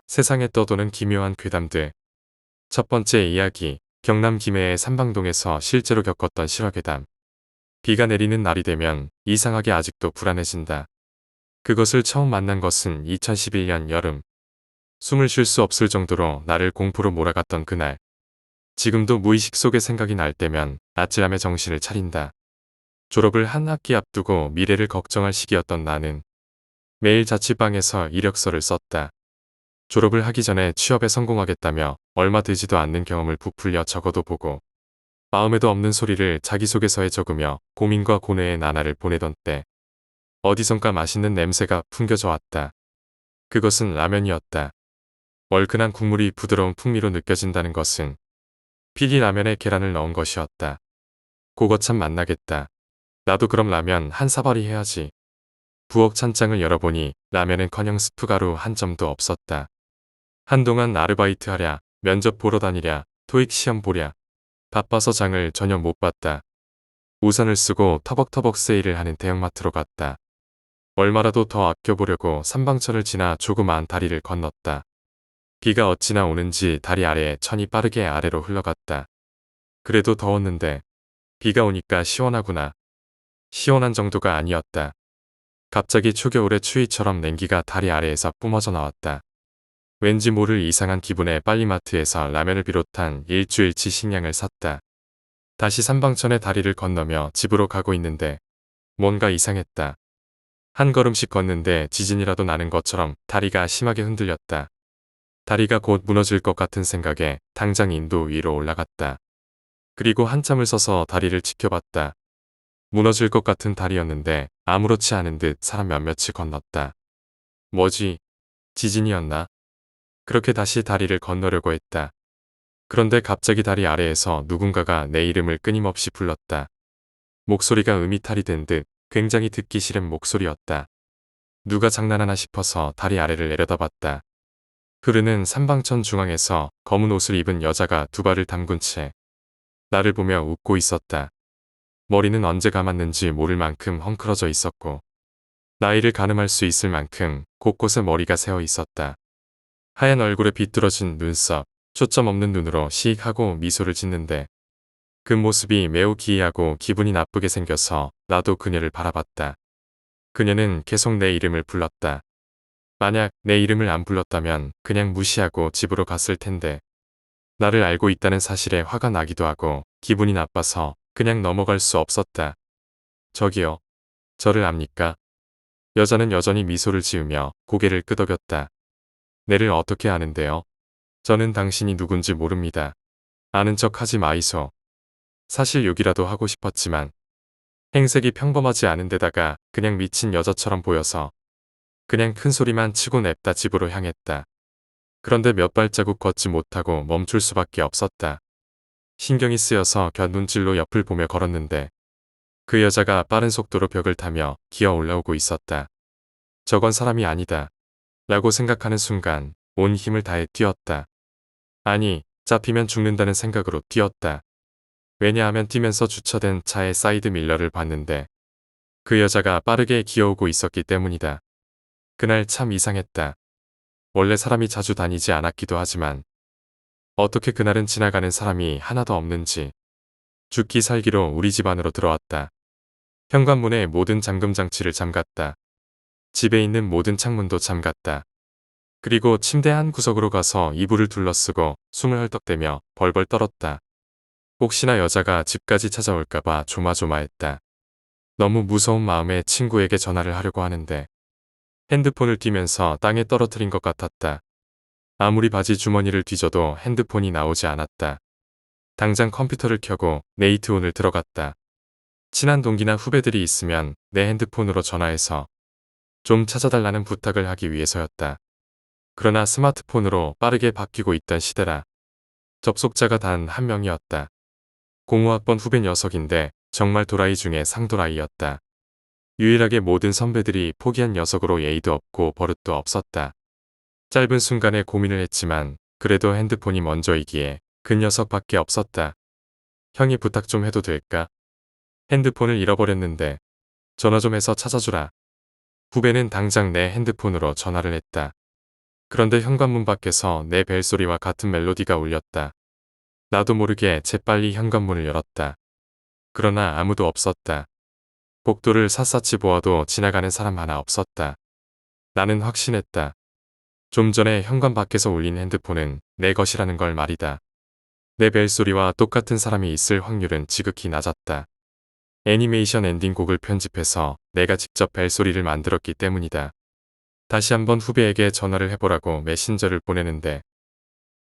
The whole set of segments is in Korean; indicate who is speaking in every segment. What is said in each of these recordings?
Speaker 1: 세상에 떠도는 기묘한 괴담들. 첫 번째 이야기, 경남 김해의 삼방동에서 실제로 겪었던 실화괴담. 비가 내리는 날이 되면 이상하게 아직도 불안해진다. 그것을 처음 만난 것은 2011년 여름. 숨을 쉴 수 없을 정도로 나를 공포로 몰아갔던 그날. 지금도 무의식 속에 생각이 날 때면 아찔함에 정신을 차린다. 졸업을 한 학기 앞두고 미래를 걱정할 시기였던 나는 매일 자취방에서 이력서를 썼다. 졸업을 하기 전에 취업에 성공하겠다며 얼마 되지도 않는 경험을 부풀려 적어도 보고 마음에도 없는 소리를 자기소개서에 적으며 고민과 고뇌의 나날을 보내던 때 어디선가 맛있는 냄새가 풍겨져 왔다. 그것은 라면이었다. 얼큰한 국물이 부드러운 풍미로 느껴진다는 것은 피기 라면에 계란을 넣은 것이었다. 그거 참 맛나겠다. 나도 그럼 라면 한 사발이 해야지. 부엌 찬장을 열어보니 라면은커녕 스프 가루 한 점도 없었다. 한동안 아르바이트 하랴, 면접 보러 다니랴, 토익 시험 보랴. 바빠서 장을 전혀 못 봤다. 우산을 쓰고 터벅터벅 세일을 하는 대형마트로 갔다. 얼마라도 더 아껴보려고 삼방천을 지나 조그마한 다리를 건넜다. 비가 어찌나 오는지 다리 아래에 천이 빠르게 아래로 흘러갔다. 그래도 더웠는데 비가 오니까 시원하구나. 시원한 정도가 아니었다. 갑자기 초겨울의 추위처럼 냉기가 다리 아래에서 뿜어져 나왔다. 왠지 모를 이상한 기분에 빨리 마트에서 라면을 비롯한 일주일치 식량을 샀다. 다시 삼방천의 다리를 건너며 집으로 가고 있는데 뭔가 이상했다. 한 걸음씩 걷는데 지진이라도 나는 것처럼 다리가 심하게 흔들렸다. 다리가 곧 무너질 것 같은 생각에 당장 인도 위로 올라갔다. 그리고 한참을 서서 다리를 지켜봤다. 무너질 것 같은 다리였는데 아무렇지 않은 듯 사람 몇몇이 건넜다. 뭐지? 지진이었나? 그렇게 다시 다리를 건너려고 했다. 그런데 갑자기 다리 아래에서 누군가가 내 이름을 끊임없이 불렀다. 목소리가 음이탈이 된 듯 굉장히 듣기 싫은 목소리였다. 누가 장난하나 싶어서 다리 아래를 내려다봤다. 흐르는 삼방천 중앙에서 검은 옷을 입은 여자가 두 발을 담근 채 나를 보며 웃고 있었다. 머리는 언제 감았는지 모를 만큼 헝클어져 있었고 나이를 가늠할 수 있을 만큼 곳곳에 머리가 새어 있었다. 하얀 얼굴에 비뚤어진 눈썹, 초점 없는 눈으로 씩 하고 미소를 짓는데 그 모습이 매우 기이하고 기분이 나쁘게 생겨서 나도 그녀를 바라봤다. 그녀는 계속 내 이름을 불렀다. 만약 내 이름을 안 불렀다면 그냥 무시하고 집으로 갔을 텐데 나를 알고 있다는 사실에 화가 나기도 하고 기분이 나빠서 그냥 넘어갈 수 없었다. 저기요. 저를 압니까? 여자는 여전히 미소를 지으며 고개를 끄덕였다. 내를 어떻게 아는데요? 저는 당신이 누군지 모릅니다. 아는 척 하지 마이소. 사실 욕이라도 하고 싶었지만 행색이 평범하지 않은 데다가 그냥 미친 여자처럼 보여서 그냥 큰 소리만 치고 냅다 집으로 향했다. 그런데 몇 발자국 걷지 못하고 멈출 수밖에 없었다. 신경이 쓰여서 곁눈질로 옆을 보며 걸었는데 그 여자가 빠른 속도로 벽을 타며 기어 올라오고 있었다. 저건 사람이 아니다. 라고 생각하는 순간 온 힘을 다해 뛰었다. 아니, 잡히면 죽는다는 생각으로 뛰었다. 왜냐하면 뛰면서 주차된 차의 사이드 밀러를 봤는데 그 여자가 빠르게 기어오고 있었기 때문이다. 그날 참 이상했다. 원래 사람이 자주 다니지 않았기도 하지만 어떻게 그날은 지나가는 사람이 하나도 없는지 죽기 살기로 우리 집 안으로 들어왔다. 현관문의 모든 잠금 장치를 잠갔다. 집에 있는 모든 창문도 잠갔다. 그리고 침대 한 구석으로 가서 이불을 둘러쓰고 숨을 헐떡대며 벌벌 떨었다. 혹시나 여자가 집까지 찾아올까봐 조마조마했다. 너무 무서운 마음에 친구에게 전화를 하려고 하는데 핸드폰을 띄면서 땅에 떨어뜨린 것 같았다. 아무리 바지 주머니를 뒤져도 핸드폰이 나오지 않았다. 당장 컴퓨터를 켜고 네이트온을 들어갔다. 친한 동기나 후배들이 있으면 내 핸드폰으로 전화해서 좀 찾아달라는 부탁을 하기 위해서였다. 그러나 스마트폰으로 빠르게 바뀌고 있던 시대라 접속자가 단 한 명이었다. 공후학번 후배 녀석인데 정말 도라이 중에 상도라이였다. 유일하게 모든 선배들이 포기한 녀석으로 예의도 없고 버릇도 없었다. 짧은 순간에 고민을 했지만 그래도 핸드폰이 먼저이기에 그 녀석밖에 없었다. 형이 부탁 좀 해도 될까? 핸드폰을 잃어버렸는데 전화 좀 해서 찾아주라. 후배는 당장 내 핸드폰으로 전화를 했다. 그런데 현관문 밖에서 내 벨소리와 같은 멜로디가 울렸다. 나도 모르게 재빨리 현관문을 열었다. 그러나 아무도 없었다. 복도를 샅샅이 보아도 지나가는 사람 하나 없었다. 나는 확신했다. 좀 전에 현관 밖에서 울린 핸드폰은 내 것이라는 걸 말이다. 내 벨소리와 똑같은 사람이 있을 확률은 지극히 낮았다. 애니메이션 엔딩곡을 편집해서 내가 직접 벨소리를 만들었기 때문이다. 다시 한번 후배에게 전화를 해보라고 메신저를 보내는데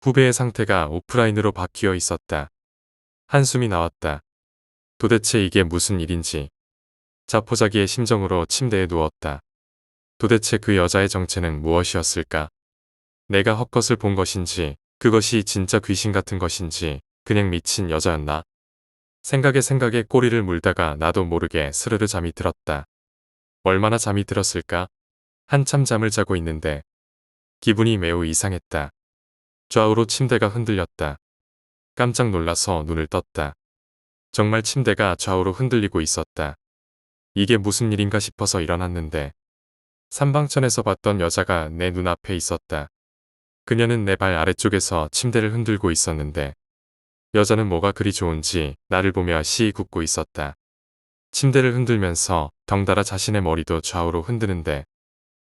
Speaker 1: 후배의 상태가 오프라인으로 바뀌어 있었다. 한숨이 나왔다. 도대체 이게 무슨 일인지. 자포자기의 심정으로 침대에 누웠다. 도대체 그 여자의 정체는 무엇이었을까? 내가 헛것을 본 것인지, 그것이 진짜 귀신 같은 것인지, 그냥 미친 여자였나? 생각에 꼬리를 물다가 나도 모르게 스르르 잠이 들었다. 얼마나 잠이 들었을까? 한참 잠을 자고 있는데 기분이 매우 이상했다. 좌우로 침대가 흔들렸다. 깜짝 놀라서 눈을 떴다. 정말 침대가 좌우로 흔들리고 있었다. 이게 무슨 일인가 싶어서 일어났는데 삼방천에서 봤던 여자가 내 눈앞에 있었다. 그녀는 내 발 아래쪽에서 침대를 흔들고 있었는데 여자는 뭐가 그리 좋은지 나를 보며 시이 굽고 있었다. 침대를 흔들면서 덩달아 자신의 머리도 좌우로 흔드는데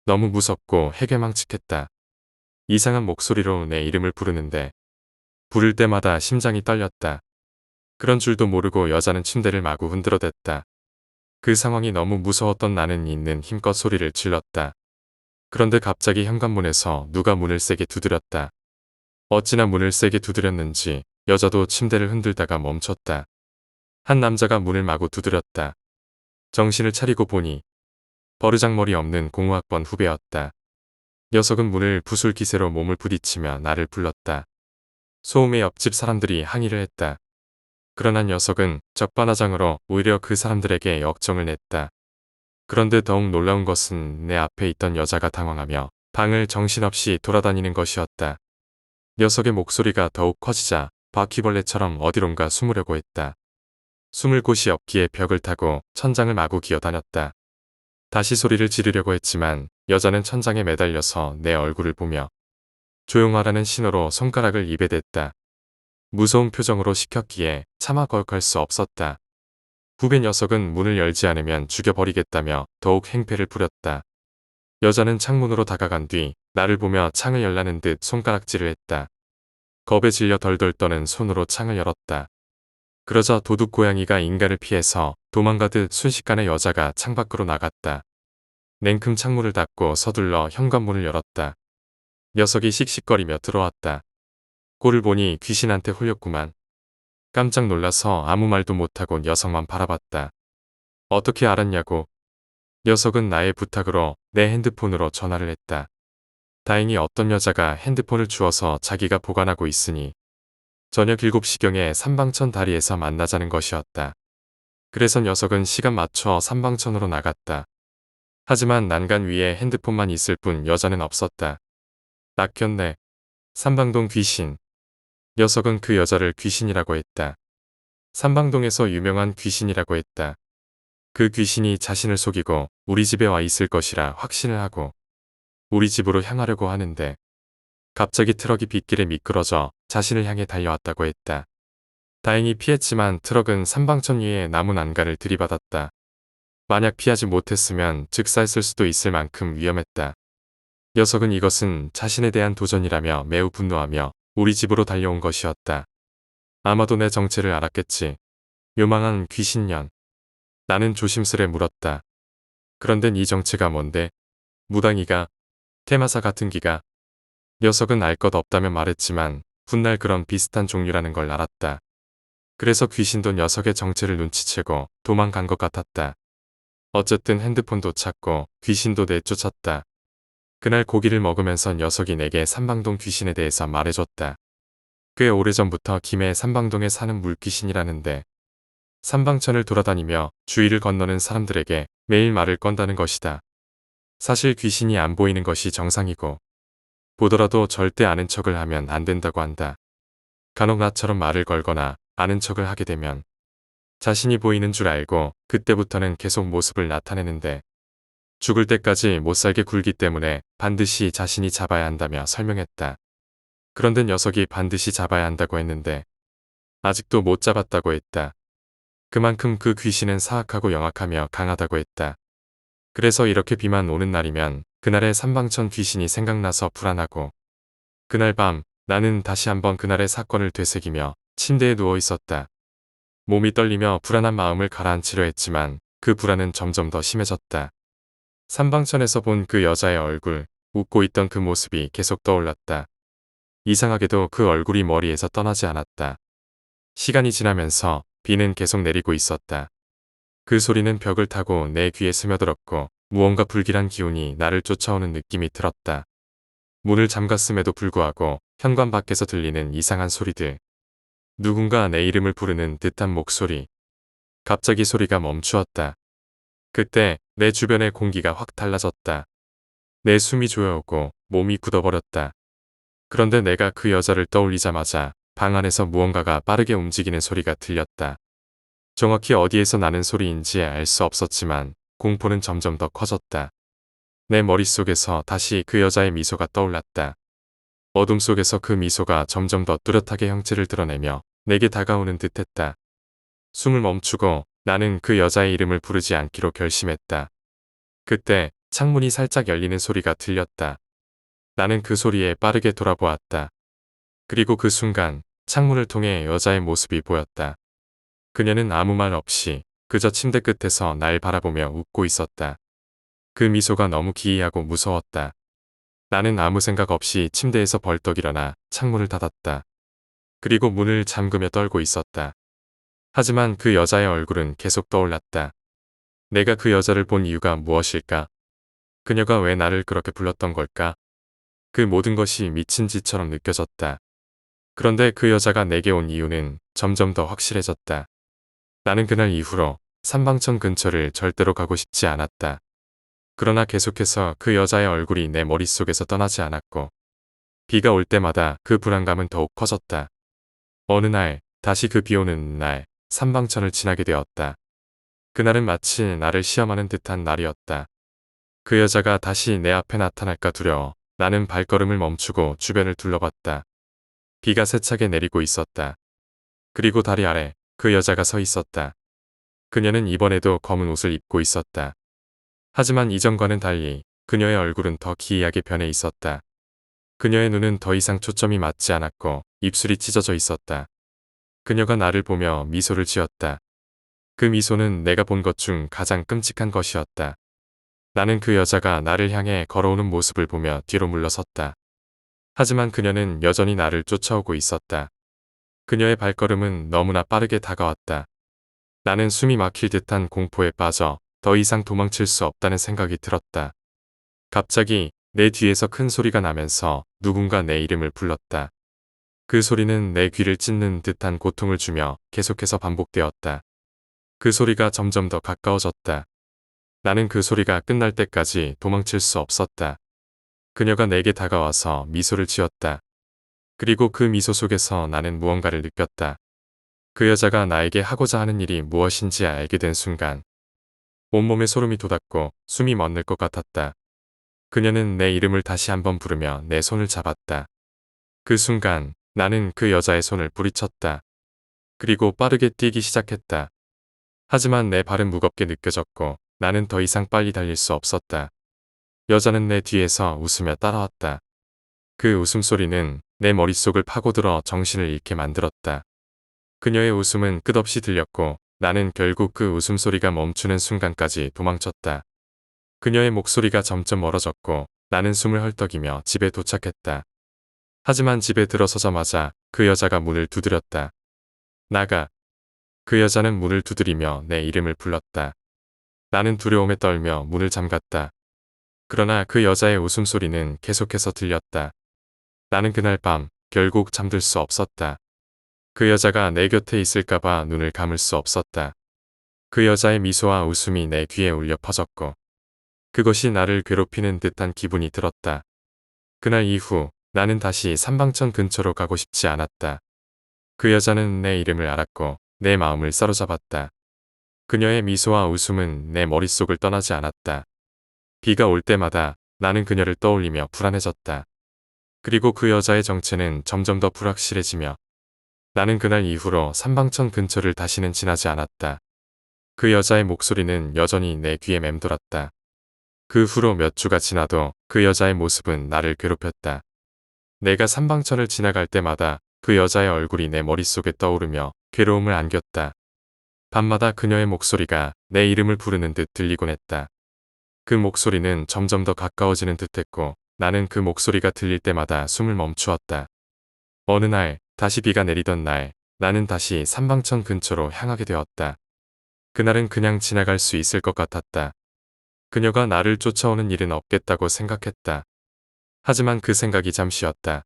Speaker 1: 너무 무섭고 해괴망측했다. 이상한 목소리로 내 이름을 부르는데 부를 때마다 심장이 떨렸다. 그런 줄도 모르고 여자는 침대를 마구 흔들어댔다. 그 상황이 너무 무서웠던 나는 있는 힘껏 소리를 질렀다. 그런데 갑자기 현관문에서 누가 문을 세게 두드렸다. 어찌나 문을 세게 두드렸는지 여자도 침대를 흔들다가 멈췄다. 한 남자가 문을 마구 두드렸다. 정신을 차리고 보니 버르장머리 없는 공후학번 후배였다. 녀석은 문을 부술 기세로 몸을 부딪히며 나를 불렀다. 소음에 옆집 사람들이 항의를 했다. 그러나 녀석은 적반하장으로 오히려 그 사람들에게 역정을 냈다. 그런데 더욱 놀라운 것은 내 앞에 있던 여자가 당황하며 방을 정신없이 돌아다니는 것이었다. 녀석의 목소리가 더욱 커지자 바퀴벌레처럼 어디론가 숨으려고 했다. 숨을 곳이 없기에 벽을 타고 천장을 마구 기어다녔다. 다시 소리를 지르려고 했지만 여자는 천장에 매달려서 내 얼굴을 보며 조용하라는 신호로 손가락을 입에 댔다. 무서운 표정으로 시켰기에 차마 거역할 수 없었다. 후배 녀석은 문을 열지 않으면 죽여버리겠다며 더욱 행패를 부렸다. 여자는 창문으로 다가간 뒤 나를 보며 창을 열라는 듯 손가락질을 했다. 겁에 질려 덜덜 떠는 손으로 창을 열었다. 그러자 도둑 고양이가 인간을 피해서 도망가듯 순식간에 여자가 창밖으로 나갔다. 냉큼 창문을 닫고 서둘러 현관문을 열었다. 녀석이 씩씩거리며 들어왔다. 꼴을 보니 귀신한테 홀렸구만. 깜짝 놀라서 아무 말도 못하고 녀석만 바라봤다. 어떻게 알았냐고. 녀석은 나의 부탁으로 내 핸드폰으로 전화를 했다. 다행히 어떤 여자가 핸드폰을 주어서 자기가 보관하고 있으니 저녁 7시경에 삼방천 다리에서 만나자는 것이었다. 그래서 녀석은 시간 맞춰 삼방천으로 나갔다. 하지만 난간 위에 핸드폰만 있을 뿐 여자는 없었다. 낚였네. 삼방동 귀신. 녀석은 그 여자를 귀신이라고 했다. 삼방동에서 유명한 귀신이라고 했다. 그 귀신이 자신을 속이고 우리 집에 와 있을 것이라 확신을 하고 우리 집으로 향하려고 하는데 갑자기 트럭이 빗길에 미끄러져 자신을 향해 달려왔다고 했다. 다행히 피했지만 트럭은 삼방천 위에 나무 난간을 들이받았다. 만약 피하지 못했으면 즉사했을 수도 있을 만큼 위험했다. 녀석은 이것은 자신에 대한 도전이라며 매우 분노하며 우리 집으로 달려온 것이었다. 아마도 내 정체를 알았겠지. 요망한 귀신년. 나는 조심스레 물었다. 그런데 네 정체가 뭔데? 무당이가? 테마사 같은 기가? 녀석은 알 것 없다며 말했지만 훗날 그런 비슷한 종류라는 걸 알았다. 그래서 귀신도 녀석의 정체를 눈치채고 도망간 것 같았다. 어쨌든 핸드폰도 찾고 귀신도 내쫓았다. 그날 고기를 먹으면서 녀석이 내게 삼방동 귀신에 대해서 말해줬다. 꽤 오래전부터 김해 삼방동에 사는 물귀신이라는데 삼방천을 돌아다니며 주위를 건너는 사람들에게 매일 말을 건다는 것이다. 사실 귀신이 안 보이는 것이 정상이고 보더라도 절대 아는 척을 하면 안 된다고 한다. 간혹 나처럼 말을 걸거나 아는 척을 하게 되면 자신이 보이는 줄 알고 그때부터는 계속 모습을 나타내는데 죽을 때까지 못 살게 굴기 때문에 반드시 자신이 잡아야 한다며 설명했다. 그런데 녀석이 반드시 잡아야 한다고 했는데 아직도 못 잡았다고 했다. 그만큼 그 귀신은 사악하고 영악하며 강하다고 했다. 그래서 이렇게 비만 오는 날이면 그날의 삼방천 귀신이 생각나서 불안하고 그날 밤 나는 다시 한번 그날의 사건을 되새기며 침대에 누워 있었다. 몸이 떨리며 불안한 마음을 가라앉히려 했지만 그 불안은 점점 더 심해졌다. 삼방천에서 본 그 여자의 얼굴, 웃고 있던 그 모습이 계속 떠올랐다. 이상하게도 그 얼굴이 머리에서 떠나지 않았다. 시간이 지나면서 비는 계속 내리고 있었다. 그 소리는 벽을 타고 내 귀에 스며들었고 무언가 불길한 기운이 나를 쫓아오는 느낌이 들었다. 문을 잠갔음에도 불구하고 현관 밖에서 들리는 이상한 소리들. 누군가 내 이름을 부르는 듯한 목소리. 갑자기 소리가 멈추었다. 그때 내 주변의 공기가 확 달라졌다. 내 숨이 조여오고 몸이 굳어버렸다. 그런데 내가 그 여자를 떠올리자마자 방 안에서 무언가가 빠르게 움직이는 소리가 들렸다. 정확히 어디에서 나는 소리인지 알 수 없었지만 공포는 점점 더 커졌다. 내 머릿속에서 다시 그 여자의 미소가 떠올랐다. 어둠 속에서 그 미소가 점점 더 뚜렷하게 형체를 드러내며 내게 다가오는 듯했다. 숨을 멈추고 나는 그 여자의 이름을 부르지 않기로 결심했다. 그때 창문이 살짝 열리는 소리가 들렸다. 나는 그 소리에 빠르게 돌아보았다. 그리고 그 순간 창문을 통해 여자의 모습이 보였다. 그녀는 아무 말 없이 그저 침대 끝에서 날 바라보며 웃고 있었다. 그 미소가 너무 기이하고 무서웠다. 나는 아무 생각 없이 침대에서 벌떡 일어나 창문을 닫았다. 그리고 문을 잠그며 떨고 있었다. 하지만 그 여자의 얼굴은 계속 떠올랐다. 내가 그 여자를 본 이유가 무엇일까? 그녀가 왜 나를 그렇게 불렀던 걸까? 그 모든 것이 미친 짓처럼 느껴졌다. 그런데 그 여자가 내게 온 이유는 점점 더 확실해졌다. 나는 그날 이후로 삼방천 근처를 절대로 가고 싶지 않았다. 그러나 계속해서 그 여자의 얼굴이 내 머릿속에서 떠나지 않았고 비가 올 때마다 그 불안감은 더욱 커졌다. 어느 날 다시 그 비 오는 날 삼방천을 지나게 되었다. 그날은 마치 나를 시험하는 듯한 날이었다. 그 여자가 다시 내 앞에 나타날까 두려워 나는 발걸음을 멈추고 주변을 둘러봤다. 비가 세차게 내리고 있었다. 그리고 다리 아래 그 여자가 서 있었다. 그녀는 이번에도 검은 옷을 입고 있었다. 하지만 이전과는 달리 그녀의 얼굴은 더 기이하게 변해 있었다. 그녀의 눈은 더 이상 초점이 맞지 않았고 입술이 찢어져 있었다. 그녀가 나를 보며 미소를 지었다. 그 미소는 내가 본 것 중 가장 끔찍한 것이었다. 나는 그 여자가 나를 향해 걸어오는 모습을 보며 뒤로 물러섰다. 하지만 그녀는 여전히 나를 쫓아오고 있었다. 그녀의 발걸음은 너무나 빠르게 다가왔다. 나는 숨이 막힐 듯한 공포에 빠져 더 이상 도망칠 수 없다는 생각이 들었다. 갑자기 내 뒤에서 큰 소리가 나면서 누군가 내 이름을 불렀다. 그 소리는 내 귀를 찢는 듯한 고통을 주며 계속해서 반복되었다. 그 소리가 점점 더 가까워졌다. 나는 그 소리가 끝날 때까지 도망칠 수 없었다. 그녀가 내게 다가와서 미소를 지었다. 그리고 그 미소 속에서 나는 무언가를 느꼈다. 그 여자가 나에게 하고자 하는 일이 무엇인지 알게 된 순간 온몸에 소름이 돋았고 숨이 멎는 것 같았다. 그녀는 내 이름을 다시 한번 부르며 내 손을 잡았다. 그 순간 나는 그 여자의 손을 뿌리쳤다. 그리고 빠르게 뛰기 시작했다. 하지만 내 발은 무겁게 느껴졌고 나는 더 이상 빨리 달릴 수 없었다. 여자는 내 뒤에서 웃으며 따라왔다. 그 웃음소리는 내 머릿속을 파고들어 정신을 잃게 만들었다. 그녀의 웃음은 끝없이 들렸고 나는 결국 그 웃음소리가 멈추는 순간까지 도망쳤다. 그녀의 목소리가 점점 멀어졌고 나는 숨을 헐떡이며 집에 도착했다. 하지만 집에 들어서자마자 그 여자가 문을 두드렸다. 나가. 그 여자는 문을 두드리며 내 이름을 불렀다. 나는 두려움에 떨며 문을 잠갔다. 그러나 그 여자의 웃음소리는 계속해서 들렸다. 나는 그날 밤 결국 잠들 수 없었다. 그 여자가 내 곁에 있을까봐 눈을 감을 수 없었다. 그 여자의 미소와 웃음이 내 귀에 울려 퍼졌고 그것이 나를 괴롭히는 듯한 기분이 들었다. 그날 이후 나는 다시 삼방천 근처로 가고 싶지 않았다. 그 여자는 내 이름을 알았고 내 마음을 사로잡았다. 그녀의 미소와 웃음은 내 머릿속을 떠나지 않았다. 비가 올 때마다 나는 그녀를 떠올리며 불안해졌다. 그리고 그 여자의 정체는 점점 더 불확실해지며 나는 그날 이후로 삼방천 근처를 다시는 지나지 않았다. 그 여자의 목소리는 여전히 내 귀에 맴돌았다. 그 후로 몇 주가 지나도 그 여자의 모습은 나를 괴롭혔다. 내가 삼방천을 지나갈 때마다 그 여자의 얼굴이 내 머릿속에 떠오르며 괴로움을 안겼다. 밤마다 그녀의 목소리가 내 이름을 부르는 듯 들리곤 했다. 그 목소리는 점점 더 가까워지는 듯했고 나는 그 목소리가 들릴 때마다 숨을 멈추었다. 어느 날 다시 비가 내리던 날 나는 다시 삼방천 근처로 향하게 되었다. 그날은 그냥 지나갈 수 있을 것 같았다. 그녀가 나를 쫓아오는 일은 없겠다고 생각했다. 하지만 그 생각이 잠시였다.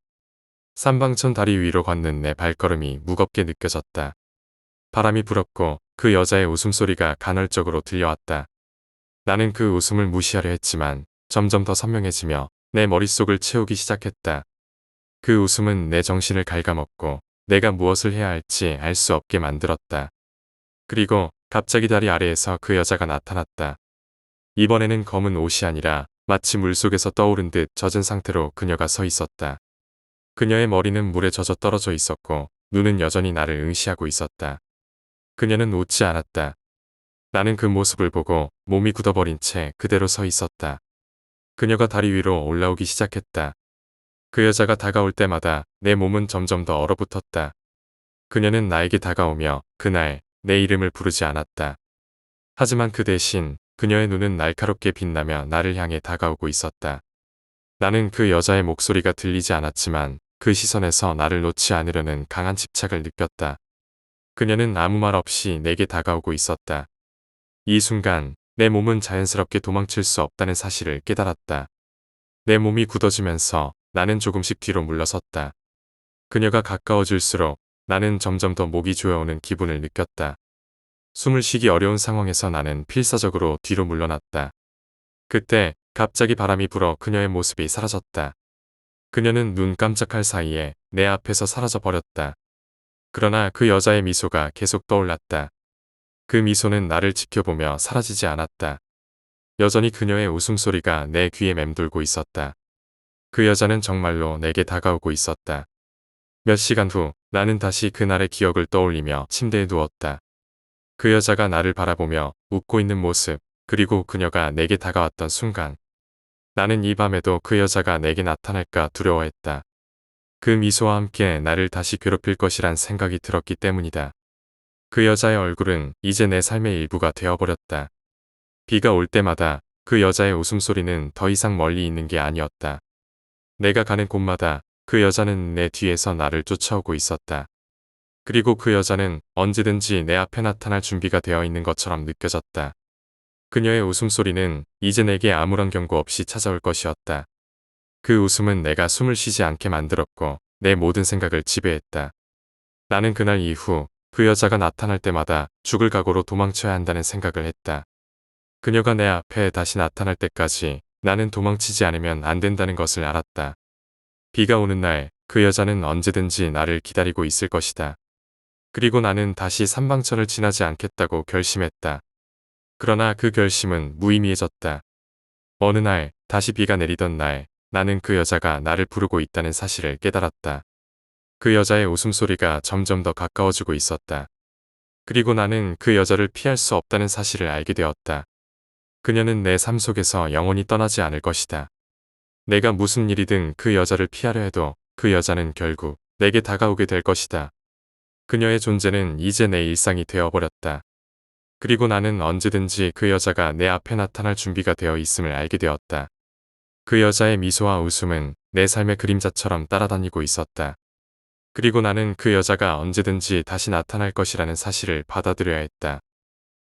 Speaker 1: 삼방천 다리 위로 걷는 내 발걸음이 무겁게 느껴졌다. 바람이 불었고 그 여자의 웃음소리가 간헐적으로 들려왔다. 나는 그 웃음을 무시하려 했지만 점점 더 선명해지며 내 머릿속을 채우기 시작했다. 그 웃음은 내 정신을 갉아먹고 내가 무엇을 해야 할지 알 수 없게 만들었다. 그리고 갑자기 다리 아래에서 그 여자가 나타났다. 이번에는 검은 옷이 아니라 마치 물속에서 떠오른 듯 젖은 상태로 그녀가 서 있었다. 그녀의 머리는 물에 젖어 떨어져 있었고 눈은 여전히 나를 응시하고 있었다. 그녀는 웃지 않았다. 나는 그 모습을 보고 몸이 굳어버린 채 그대로 서 있었다. 그녀가 다리 위로 올라오기 시작했다. 그 여자가 다가올 때마다 내 몸은 점점 더 얼어붙었다. 그녀는 나에게 다가오며 그날 내 이름을 부르지 않았다. 하지만 그 대신 그녀의 눈은 날카롭게 빛나며 나를 향해 다가오고 있었다. 나는 그 여자의 목소리가 들리지 않았지만 그 시선에서 나를 놓지 않으려는 강한 집착을 느꼈다. 그녀는 아무 말 없이 내게 다가오고 있었다. 이 순간 내 몸은 자연스럽게 도망칠 수 없다는 사실을 깨달았다. 내 몸이 굳어지면서 나는 조금씩 뒤로 물러섰다. 그녀가 가까워질수록 나는 점점 더 목이 조여오는 기분을 느꼈다. 숨을 쉬기 어려운 상황에서 나는 필사적으로 뒤로 물러났다. 그때 갑자기 바람이 불어 그녀의 모습이 사라졌다. 그녀는 눈 깜짝할 사이에 내 앞에서 사라져 버렸다. 그러나 그 여자의 미소가 계속 떠올랐다. 그 미소는 나를 지켜보며 사라지지 않았다. 여전히 그녀의 웃음소리가 내 귀에 맴돌고 있었다. 그 여자는 정말로 내게 다가오고 있었다. 몇 시간 후 나는 다시 그날의 기억을 떠올리며 침대에 누웠다. 그 여자가 나를 바라보며 웃고 있는 모습, 그리고 그녀가 내게 다가왔던 순간. 나는 이 밤에도 그 여자가 내게 나타날까 두려워했다. 그 미소와 함께 나를 다시 괴롭힐 것이란 생각이 들었기 때문이다. 그 여자의 얼굴은 이제 내 삶의 일부가 되어버렸다. 비가 올 때마다 그 여자의 웃음소리는 더 이상 멀리 있는 게 아니었다. 내가 가는 곳마다 그 여자는 내 뒤에서 나를 쫓아오고 있었다. 그리고 그 여자는 언제든지 내 앞에 나타날 준비가 되어 있는 것처럼 느껴졌다. 그녀의 웃음소리는 이제 내게 아무런 경고 없이 찾아올 것이었다. 그 웃음은 내가 숨을 쉬지 않게 만들었고 내 모든 생각을 지배했다. 나는 그날 이후 그 여자가 나타날 때마다 죽을 각오로 도망쳐야 한다는 생각을 했다. 그녀가 내 앞에 다시 나타날 때까지 나는 도망치지 않으면 안 된다는 것을 알았다. 비가 오는 날 그 여자는 언제든지 나를 기다리고 있을 것이다. 그리고 나는 다시 삼방천을 지나지 않겠다고 결심했다. 그러나 그 결심은 무의미해졌다. 어느 날 다시 비가 내리던 날 나는 그 여자가 나를 부르고 있다는 사실을 깨달았다. 그 여자의 웃음소리가 점점 더 가까워지고 있었다. 그리고 나는 그 여자를 피할 수 없다는 사실을 알게 되었다. 그녀는 내 삶 속에서 영원히 떠나지 않을 것이다. 내가 무슨 일이든 그 여자를 피하려 해도 그 여자는 결국 내게 다가오게 될 것이다. 그녀의 존재는 이제 내 일상이 되어버렸다. 그리고 나는 언제든지 그 여자가 내 앞에 나타날 준비가 되어 있음을 알게 되었다. 그 여자의 미소와 웃음은 내 삶의 그림자처럼 따라다니고 있었다. 그리고 나는 그 여자가 언제든지 다시 나타날 것이라는 사실을 받아들여야 했다.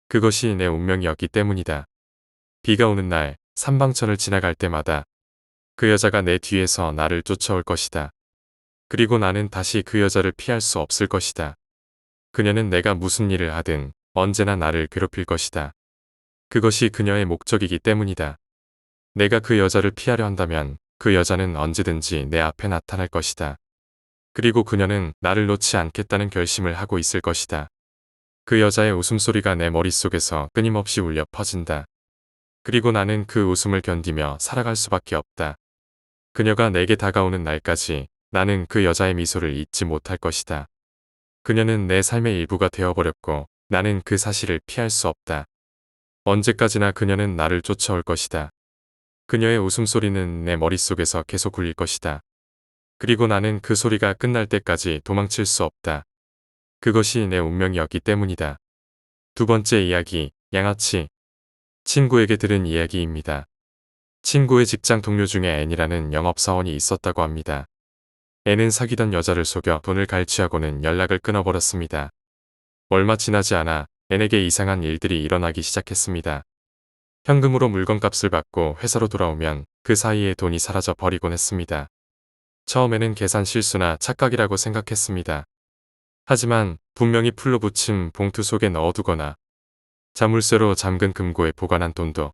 Speaker 1: 그것이 내 운명이었기 때문이다. 비가 오는 날 삼방천을 지나갈 때마다 그 여자가 내 뒤에서 나를 쫓아올 것이다. 그리고 나는 다시 그 여자를 피할 수 없을 것이다. 그녀는 내가 무슨 일을 하든 언제나 나를 괴롭힐 것이다. 그것이 그녀의 목적이기 때문이다. 내가 그 여자를 피하려 한다면 그 여자는 언제든지 내 앞에 나타날 것이다. 그리고 그녀는 나를 놓지 않겠다는 결심을 하고 있을 것이다. 그 여자의 웃음소리가 내 머릿속에서 끊임없이 울려 퍼진다. 그리고 나는 그 웃음을 견디며 살아갈 수밖에 없다. 그녀가 내게 다가오는 날까지 나는 그 여자의 미소를 잊지 못할 것이다. 그녀는 내 삶의 일부가 되어버렸고 나는 그 사실을 피할 수 없다. 언제까지나 그녀는 나를 쫓아올 것이다. 그녀의 웃음소리는 내 머릿속에서 계속 울릴 것이다. 그리고 나는 그 소리가 끝날 때까지 도망칠 수 없다. 그것이 내 운명이었기 때문이다. 두 번째 이야기, 양아치. 친구에게 들은 이야기입니다. 친구의 직장 동료 중에 앤이라는 영업사원이 있었다고 합니다. 앤은 사귀던 여자를 속여 돈을 갈취하고는 연락을 끊어버렸습니다. 얼마 지나지 않아 앤에게 이상한 일들이 일어나기 시작했습니다. 현금으로 물건값을 받고 회사로 돌아오면 그 사이에 돈이 사라져 버리곤 했습니다. 처음에는 계산 실수나 착각이라고 생각했습니다. 하지만 분명히 풀로 붙인 봉투 속에 넣어두거나 자물쇠로 잠근 금고에 보관한 돈도,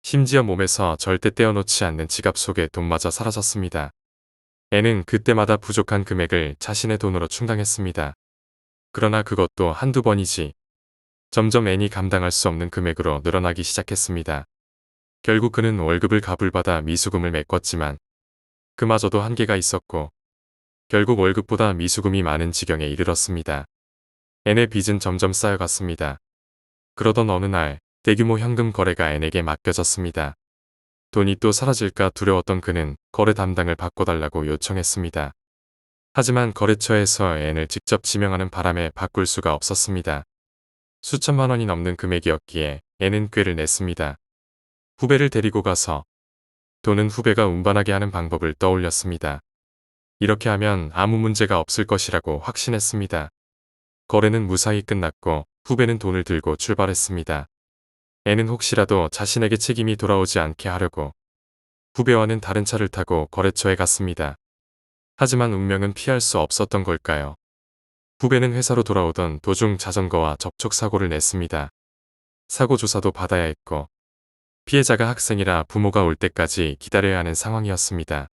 Speaker 1: 심지어 몸에서 절대 떼어놓지 않는 지갑 속에 돈마저 사라졌습니다. 앤은 그때마다 부족한 금액을 자신의 돈으로 충당했습니다. 그러나 그것도 한두 번이지 점점 앤이 감당할 수 없는 금액으로 늘어나기 시작했습니다. 결국 그는 월급을 가불받아 미수금을 메꿨지만 그마저도 한계가 있었고 결국 월급보다 미수금이 많은 지경에 이르렀습니다. 앤의 빚은 점점 쌓여갔습니다. 그러던 어느 날 대규모 현금 거래가 앤에게 맡겨졌습니다. 돈이 또 사라질까 두려웠던 그는 거래 담당을 바꿔달라고 요청했습니다. 하지만 거래처에서 앤을 직접 지명하는 바람에 바꿀 수가 없었습니다. 수천만 원이 넘는 금액이었기에 앤은 꾀를 냈습니다. 후배를 데리고 가서 돈은 후배가 운반하게 하는 방법을 떠올렸습니다. 이렇게 하면 아무 문제가 없을 것이라고 확신했습니다. 거래는 무사히 끝났고 후배는 돈을 들고 출발했습니다. 앤은 혹시라도 자신에게 책임이 돌아오지 않게 하려고 후배와는 다른 차를 타고 거래처에 갔습니다. 하지만 운명은 피할 수 없었던 걸까요? 후배는 회사로 돌아오던 도중 자전거와 접촉사고를 냈습니다. 사고 조사도 받아야 했고 피해자가 학생이라 부모가 올 때까지 기다려야 하는 상황이었습니다.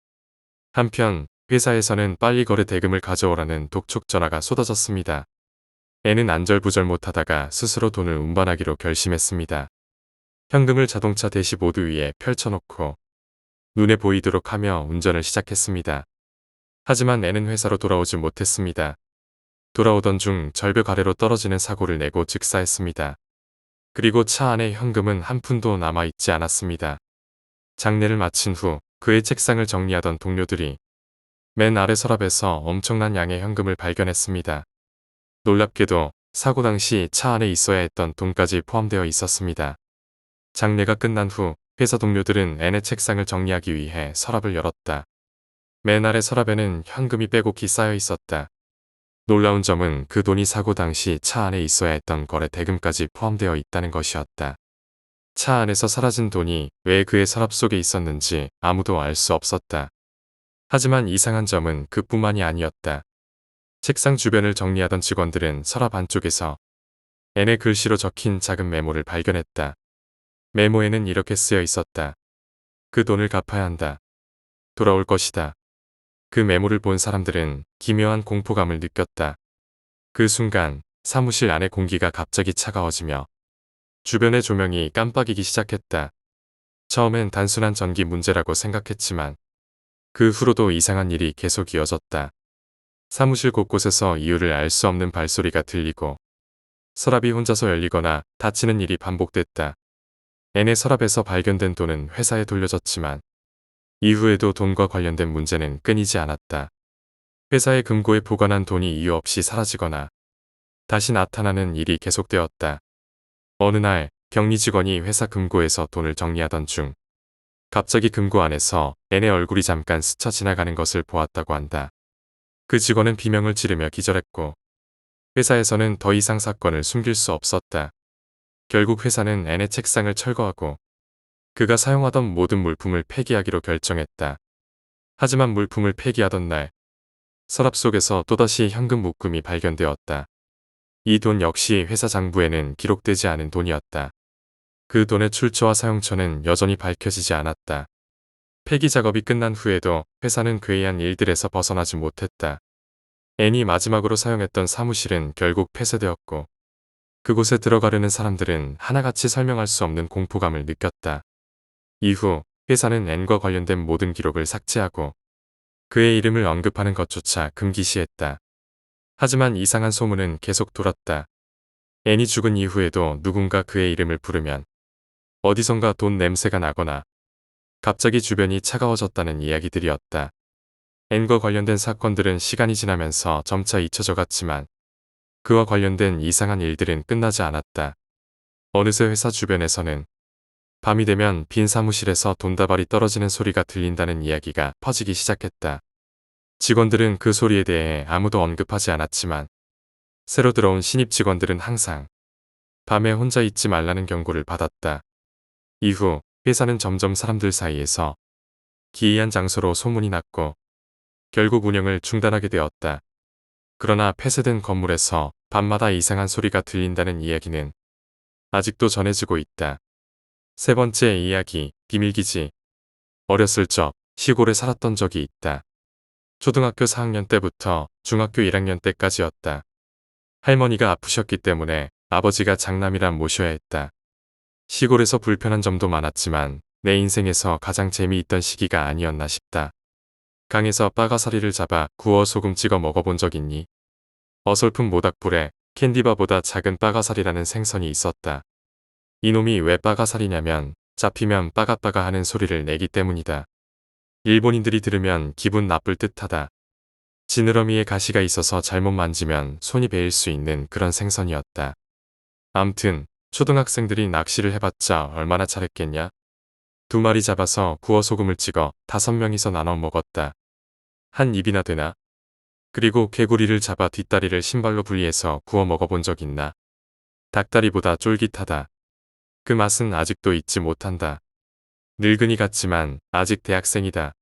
Speaker 1: 한편 회사에서는 빨리 거래 대금을 가져오라는 독촉 전화가 쏟아졌습니다. 앤은 안절부절 못하다가 스스로 돈을 운반하기로 결심했습니다. 현금을 자동차 대시보드 위에 펼쳐놓고 눈에 보이도록 하며 운전을 시작했습니다. 하지만 앤은 회사로 돌아오지 못했습니다. 돌아오던 중 절벽 아래로 떨어지는 사고를 내고 즉사했습니다. 그리고 차 안에 현금은 한 푼도 남아있지 않았습니다. 장례를 마친 후 그의 책상을 정리하던 동료들이 맨 아래 서랍에서 엄청난 양의 현금을 발견했습니다. 놀랍게도 사고 당시 차 안에 있어야 했던 돈까지 포함되어 있었습니다. 장례가 끝난 후 회사 동료들은 앤의 책상을 정리하기 위해 서랍을 열었다. 맨 아래 서랍에는 현금이 빼곡히 쌓여 있었다. 놀라운 점은 그 돈이 사고 당시 차 안에 있어야 했던 거래 대금까지 포함되어 있다는 것이었다. 차 안에서 사라진 돈이 왜 그의 서랍 속에 있었는지 아무도 알 수 없었다. 하지만 이상한 점은 그뿐만이 아니었다. 책상 주변을 정리하던 직원들은 서랍 안쪽에서 앤의 글씨로 적힌 작은 메모를 발견했다. 메모에는 이렇게 쓰여 있었다. 그 돈을 갚아야 한다. 돌아올 것이다. 그 메모를 본 사람들은 기묘한 공포감을 느꼈다. 그 순간 사무실 안의 공기가 갑자기 차가워지며 주변의 조명이 깜빡이기 시작했다. 처음엔 단순한 전기 문제라고 생각했지만 그 후로도 이상한 일이 계속 이어졌다. 사무실 곳곳에서 이유를 알 수 없는 발소리가 들리고 서랍이 혼자서 열리거나 닫히는 일이 반복됐다. 앤의 서랍에서 발견된 돈은 회사에 돌려졌지만 이후에도 돈과 관련된 문제는 끊이지 않았다. 회사의 금고에 보관한 돈이 이유 없이 사라지거나 다시 나타나는 일이 계속되었다. 어느 날 격리 직원이 회사 금고에서 돈을 정리하던 중 갑자기 금고 안에서 앤의 얼굴이 잠깐 스쳐 지나가는 것을 보았다고 한다. 그 직원은 비명을 지르며 기절했고 회사에서는 더 이상 사건을 숨길 수 없었다. 결국 회사는 앤의 책상을 철거하고 그가 사용하던 모든 물품을 폐기하기로 결정했다. 하지만 물품을 폐기하던 날 서랍 속에서 또다시 현금 묶음이 발견되었다. 이 돈 역시 회사 장부에는 기록되지 않은 돈이었다. 그 돈의 출처와 사용처는 여전히 밝혀지지 않았다. 폐기 작업이 끝난 후에도 회사는 괴이한 일들에서 벗어나지 못했다. 앤이 마지막으로 사용했던 사무실은 결국 폐쇄되었고 그곳에 들어가려는 사람들은 하나같이 설명할 수 없는 공포감을 느꼈다. 이후 회사는 앤과 관련된 모든 기록을 삭제하고 그의 이름을 언급하는 것조차 금기시했다. 하지만 이상한 소문은 계속 돌았다. 앤이 죽은 이후에도 누군가 그의 이름을 부르면 어디선가 돈 냄새가 나거나 갑자기 주변이 차가워졌다는 이야기들이었다. 앤과 관련된 사건들은 시간이 지나면서 점차 잊혀져 갔지만 그와 관련된 이상한 일들은 끝나지 않았다. 어느새 회사 주변에서는 밤이 되면 빈 사무실에서 돈다발이 떨어지는 소리가 들린다는 이야기가 퍼지기 시작했다. 직원들은 그 소리에 대해 아무도 언급하지 않았지만 새로 들어온 신입 직원들은 항상 밤에 혼자 있지 말라는 경고를 받았다. 이후 회사는 점점 사람들 사이에서 기이한 장소로 소문이 났고 결국 운영을 중단하게 되었다. 그러나 폐쇄된 건물에서 밤마다 이상한 소리가 들린다는 이야기는 아직도 전해지고 있다. 세 번째 이야기, 비밀기지. 어렸을 적 시골에 살았던 적이 있다. 초등학교 4학년 때부터 중학교 1학년 때까지였다. 할머니가 아프셨기 때문에 아버지가 장남이라 모셔야 했다. 시골에서 불편한 점도 많았지만 내 인생에서 가장 재미있던 시기가 아니었나 싶다. 강에서 빠가사리를 잡아 구워 소금 찍어 먹어본 적 있니? 어설픈 모닥불에 캔디바보다 작은 빠가사리라는 생선이 있었다. 이놈이 왜 빠가사리냐면 잡히면 빠가빠가 하는 소리를 내기 때문이다. 일본인들이 들으면 기분 나쁠 듯하다. 지느러미에 가시가 있어서 잘못 만지면 손이 베일 수 있는 그런 생선이었다. 암튼 초등학생들이 낚시를 해봤자 얼마나 잘했겠냐? 2마리 잡아서 구워 소금을 찍어 5명이서 나눠 먹었다. 한 입이나 되나? 그리고 개구리를 잡아 뒷다리를 신발로 분리해서 구워 먹어본 적 있나? 닭다리보다 쫄깃하다. 그 맛은 아직도 잊지 못한다. 늙은이 같지만 아직 대학생이다.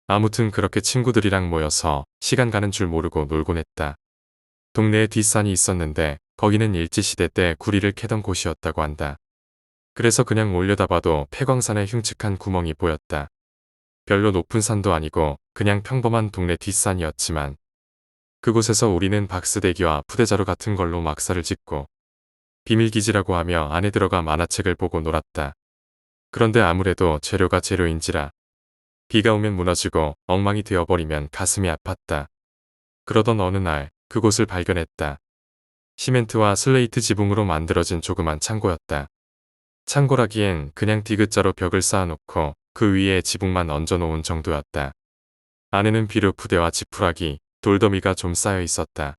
Speaker 1: 아무튼 그렇게 친구들이랑 모여서 시간 가는 줄 모르고 놀곤 했다. 동네에 뒷산이 있었는데 거기는 일제시대 때 구리를 캐던 곳이었다고 한다. 그래서 그냥 올려다봐도 폐광산의 흉측한 구멍이 보였다. 별로 높은 산도 아니고 그냥 평범한 동네 뒷산이었지만 그곳에서 우리는 박스대기와 푸대자루 같은 걸로 막사를 짓고 비밀기지라고 하며 안에 들어가 만화책을 보고 놀았다. 그런데 아무래도 재료가 재료인지라 비가 오면 무너지고 엉망이 되어버리면 가슴이 아팠다. 그러던 어느 날 그곳을 발견했다. 시멘트와 슬레이트 지붕으로 만들어진 조그만 창고였다. 창고라기엔 그냥 디귿자로 벽을 쌓아놓고 그 위에 지붕만 얹어놓은 정도였다. 안에는 비료 푸대와 지푸라기, 돌더미가 좀 쌓여 있었다.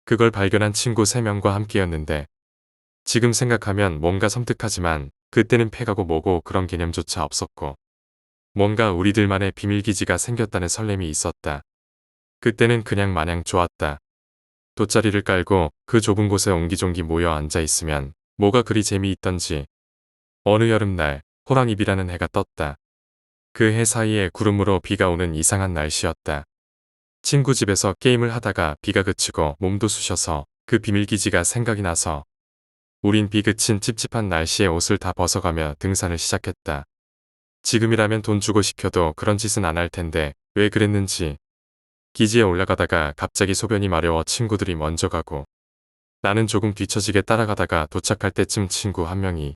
Speaker 1: 그걸 발견한 친구 3명과 함께였는데 지금 생각하면 뭔가 섬뜩하지만 그때는 폐가고 뭐고 그런 개념조차 없었고 뭔가 우리들만의 비밀기지가 생겼다는 설렘이 있었다. 그때는 그냥 마냥 좋았다. 돗자리를 깔고 그 좁은 곳에 옹기종기 모여 앉아있으면 뭐가 그리 재미있던지. 어느 여름날 호랑이비라는 해가 떴다. 그 해 사이에 구름으로 비가 오는 이상한 날씨였다. 친구 집에서 게임을 하다가 비가 그치고 몸도 쑤셔서 그 비밀기지가 생각이 나서 우린 비 그친 찝찝한 날씨에 옷을 다 벗어가며 등산을 시작했다. 지금이라면 돈 주고 시켜도 그런 짓은 안 할 텐데 왜 그랬는지. 기지에 올라가다가 갑자기 소변이 마려워 친구들이 먼저 가고 나는 조금 뒤처지게 따라가다가 도착할 때쯤 친구 한 명이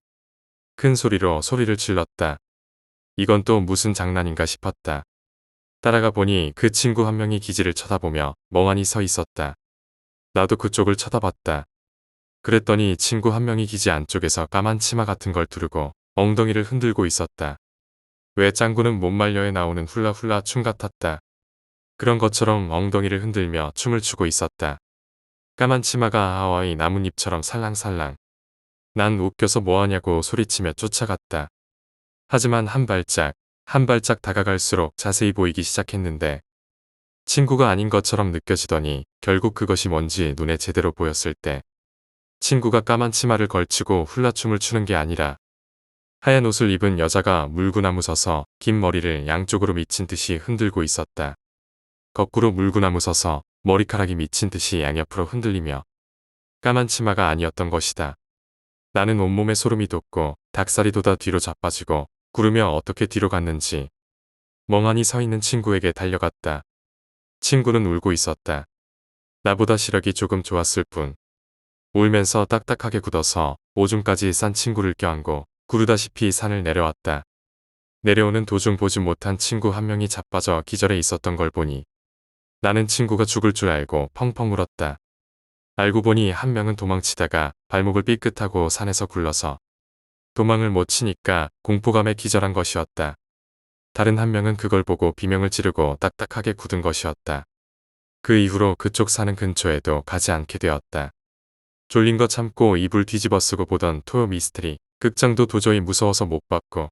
Speaker 1: 큰 소리로 소리를 질렀다. 이건 또 무슨 장난인가 싶었다. 따라가 보니 그 친구 한 명이 기지를 쳐다보며 멍하니 서 있었다. 나도 그쪽을 쳐다봤다. 그랬더니 친구 한 명이 기지 안쪽에서 까만 치마 같은 걸 두르고 엉덩이를 흔들고 있었다. 왜 짱구는 못 말려에 나오는 훌라훌라 춤 같았다. 그런 것처럼 엉덩이를 흔들며 춤을 추고 있었다. 까만 치마가 하와이 나뭇잎처럼 살랑살랑. 난 웃겨서 뭐하냐고 소리치며 쫓아갔다. 하지만 한 발짝 다가갈수록 자세히 보이기 시작했는데 친구가 아닌 것처럼 느껴지더니 결국 그것이 뭔지 눈에 제대로 보였을 때 친구가 까만 치마를 걸치고 훌라춤을 추는 게 아니라 하얀 옷을 입은 여자가 물구나무 서서 긴 머리를 양쪽으로 미친 듯이 흔들고 있었다. 거꾸로 물구나무 서서 머리카락이 미친 듯이 양옆으로 흔들리며 까만 치마가 아니었던 것이다. 나는 온몸에 소름이 돋고 닭살이 돋아 뒤로 자빠지고 구르며 어떻게 뒤로 갔는지 멍하니 서 있는 친구에게 달려갔다. 친구는 울고 있었다. 나보다 시력이 조금 좋았을 뿐 울면서 딱딱하게 굳어서 오줌까지 싼 친구를 껴안고 구르다시피 산을 내려왔다. 내려오는 도중 보지 못한 친구 한 명이 자빠져 기절해 있었던 걸 보니 나는 친구가 죽을 줄 알고 펑펑 울었다. 알고 보니 한 명은 도망치다가 발목을 삐끗하고 산에서 굴러서 도망을 못 치니까 공포감에 기절한 것이었다. 다른 한 명은 그걸 보고 비명을 지르고 딱딱하게 굳은 것이었다. 그 이후로 그쪽 사는 근처에도 가지 않게 되었다. 졸린 거 참고 이불 뒤집어 쓰고 보던 토요 미스테리 극장도 도저히 무서워서 못 봤고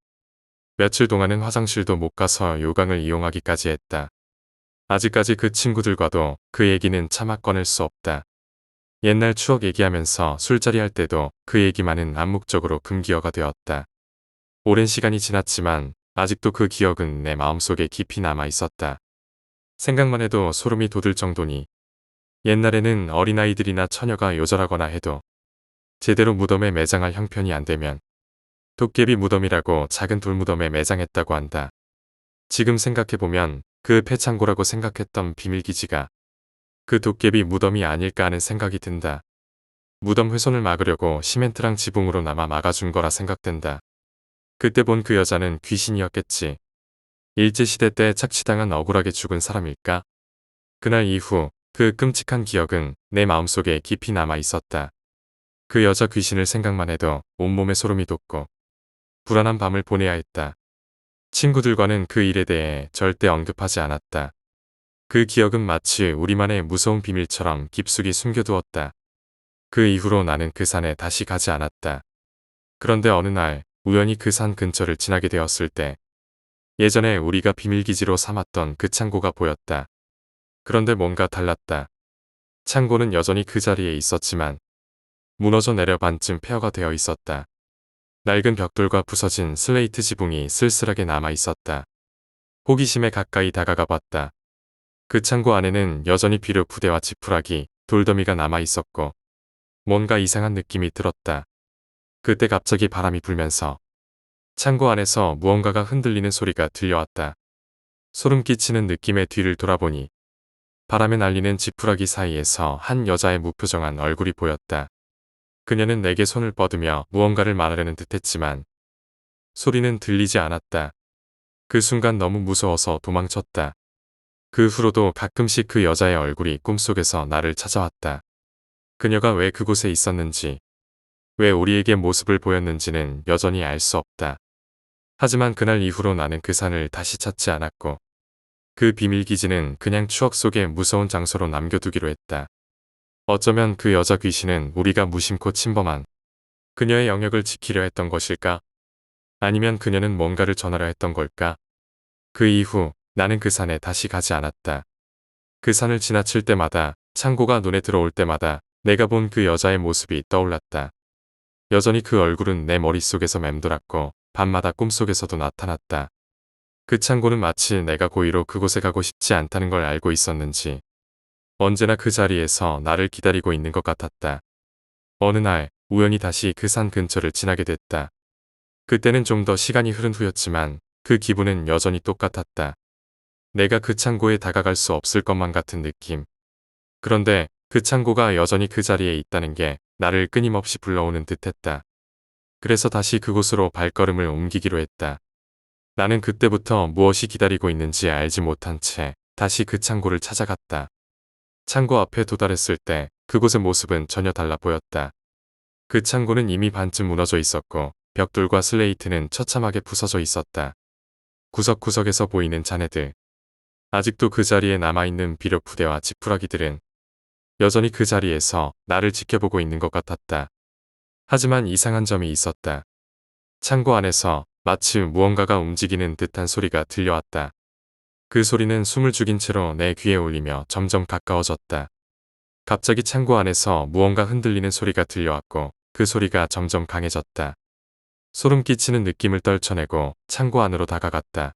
Speaker 1: 며칠 동안은 화장실도 못 가서 요강을 이용하기까지 했다. 아직까지 그 친구들과도 그 얘기는 차마 꺼낼 수 없다. 옛날 추억 얘기하면서 술자리 할 때도 그 얘기만은 암묵적으로 금기어가 되었다. 오랜 시간이 지났지만 아직도 그 기억은 내 마음속에 깊이 남아 있었다. 생각만 해도 소름이 돋을 정도니 옛날에는 어린아이들이나 처녀가 요절하거나 해도 제대로 무덤에 매장할 형편이 안 되면 도깨비 무덤이라고 작은 돌무덤에 매장했다고 한다. 지금 생각해보면 그 폐창고라고 생각했던 비밀기지가 그 도깨비 무덤이 아닐까 하는 생각이 든다. 무덤 훼손을 막으려고 시멘트랑 지붕으로나마 막아준 거라 생각된다. 그때 본 그 여자는 귀신이었겠지. 일제시대 때 착취당한 억울하게 죽은 사람일까? 그날 이후 그 끔찍한 기억은 내 마음속에 깊이 남아 있었다. 그 여자 귀신을 생각만 해도 온몸에 소름이 돋고 불안한 밤을 보내야 했다. 친구들과는 그 일에 대해 절대 언급하지 않았다. 그 기억은 마치 우리만의 무서운 비밀처럼 깊숙이 숨겨두었다. 그 이후로 나는 그 산에 다시 가지 않았다. 그런데 어느 날 우연히 그 산 근처를 지나게 되었을 때 예전에 우리가 비밀기지로 삼았던 그 창고가 보였다. 그런데 뭔가 달랐다. 창고는 여전히 그 자리에 있었지만 무너져 내려 반쯤 폐허가 되어 있었다. 낡은 벽돌과 부서진 슬레이트 지붕이 쓸쓸하게 남아 있었다. 호기심에 가까이 다가가 봤다. 그 창고 안에는 여전히 비료 부대와 지푸라기, 돌더미가 남아 있었고 뭔가 이상한 느낌이 들었다. 그때 갑자기 바람이 불면서 창고 안에서 무언가가 흔들리는 소리가 들려왔다. 소름 끼치는 느낌의 뒤를 돌아보니 바람에 날리는 지푸라기 사이에서 한 여자의 무표정한 얼굴이 보였다. 그녀는 내게 손을 뻗으며 무언가를 말하려는 듯했지만 소리는 들리지 않았다. 그 순간 너무 무서워서 도망쳤다. 그 후로도 가끔씩 그 여자의 얼굴이 꿈속에서 나를 찾아왔다. 그녀가 왜 그곳에 있었는지, 왜 우리에게 모습을 보였는지는 여전히 알 수 없다. 하지만 그날 이후로 나는 그 산을 다시 찾지 않았고 그 비밀기지는 그냥 추억 속의 무서운 장소로 남겨두기로 했다. 어쩌면 그 여자 귀신은 우리가 무심코 침범한 그녀의 영역을 지키려 했던 것일까? 아니면 그녀는 뭔가를 전하려 했던 걸까? 그 이후 나는 그 산에 다시 가지 않았다. 그 산을 지나칠 때마다 창고가 눈에 들어올 때마다 내가 본 그 여자의 모습이 떠올랐다. 여전히 그 얼굴은 내 머릿속에서 맴돌았고 밤마다 꿈속에서도 나타났다. 그 창고는 마치 내가 고의로 그곳에 가고 싶지 않다는 걸 알고 있었는지 언제나 그 자리에서 나를 기다리고 있는 것 같았다. 어느 날 우연히 다시 그 산 근처를 지나게 됐다. 그때는 좀 더 시간이 흐른 후였지만 그 기분은 여전히 똑같았다. 내가 그 창고에 다가갈 수 없을 것만 같은 느낌. 그런데 그 창고가 여전히 그 자리에 있다는 게 나를 끊임없이 불러오는 듯했다. 그래서 다시 그곳으로 발걸음을 옮기기로 했다. 나는 그때부터 무엇이 기다리고 있는지 알지 못한 채 다시 그 창고를 찾아갔다. 창고 앞에 도달했을 때 그곳의 모습은 전혀 달라 보였다. 그 창고는 이미 반쯤 무너져 있었고 벽돌과 슬레이트는 처참하게 부서져 있었다. 구석구석에서 보이는 잔해들. 아직도 그 자리에 남아있는 비료 부대와 지푸라기들은 여전히 그 자리에서 나를 지켜보고 있는 것 같았다. 하지만 이상한 점이 있었다. 창고 안에서 마치 무언가가 움직이는 듯한 소리가 들려왔다. 그 소리는 숨을 죽인 채로 내 귀에 울리며 점점 가까워졌다. 갑자기 창고 안에서 무언가 흔들리는 소리가 들려왔고 그 소리가 점점 강해졌다. 소름 끼치는 느낌을 떨쳐내고 창고 안으로 다가갔다.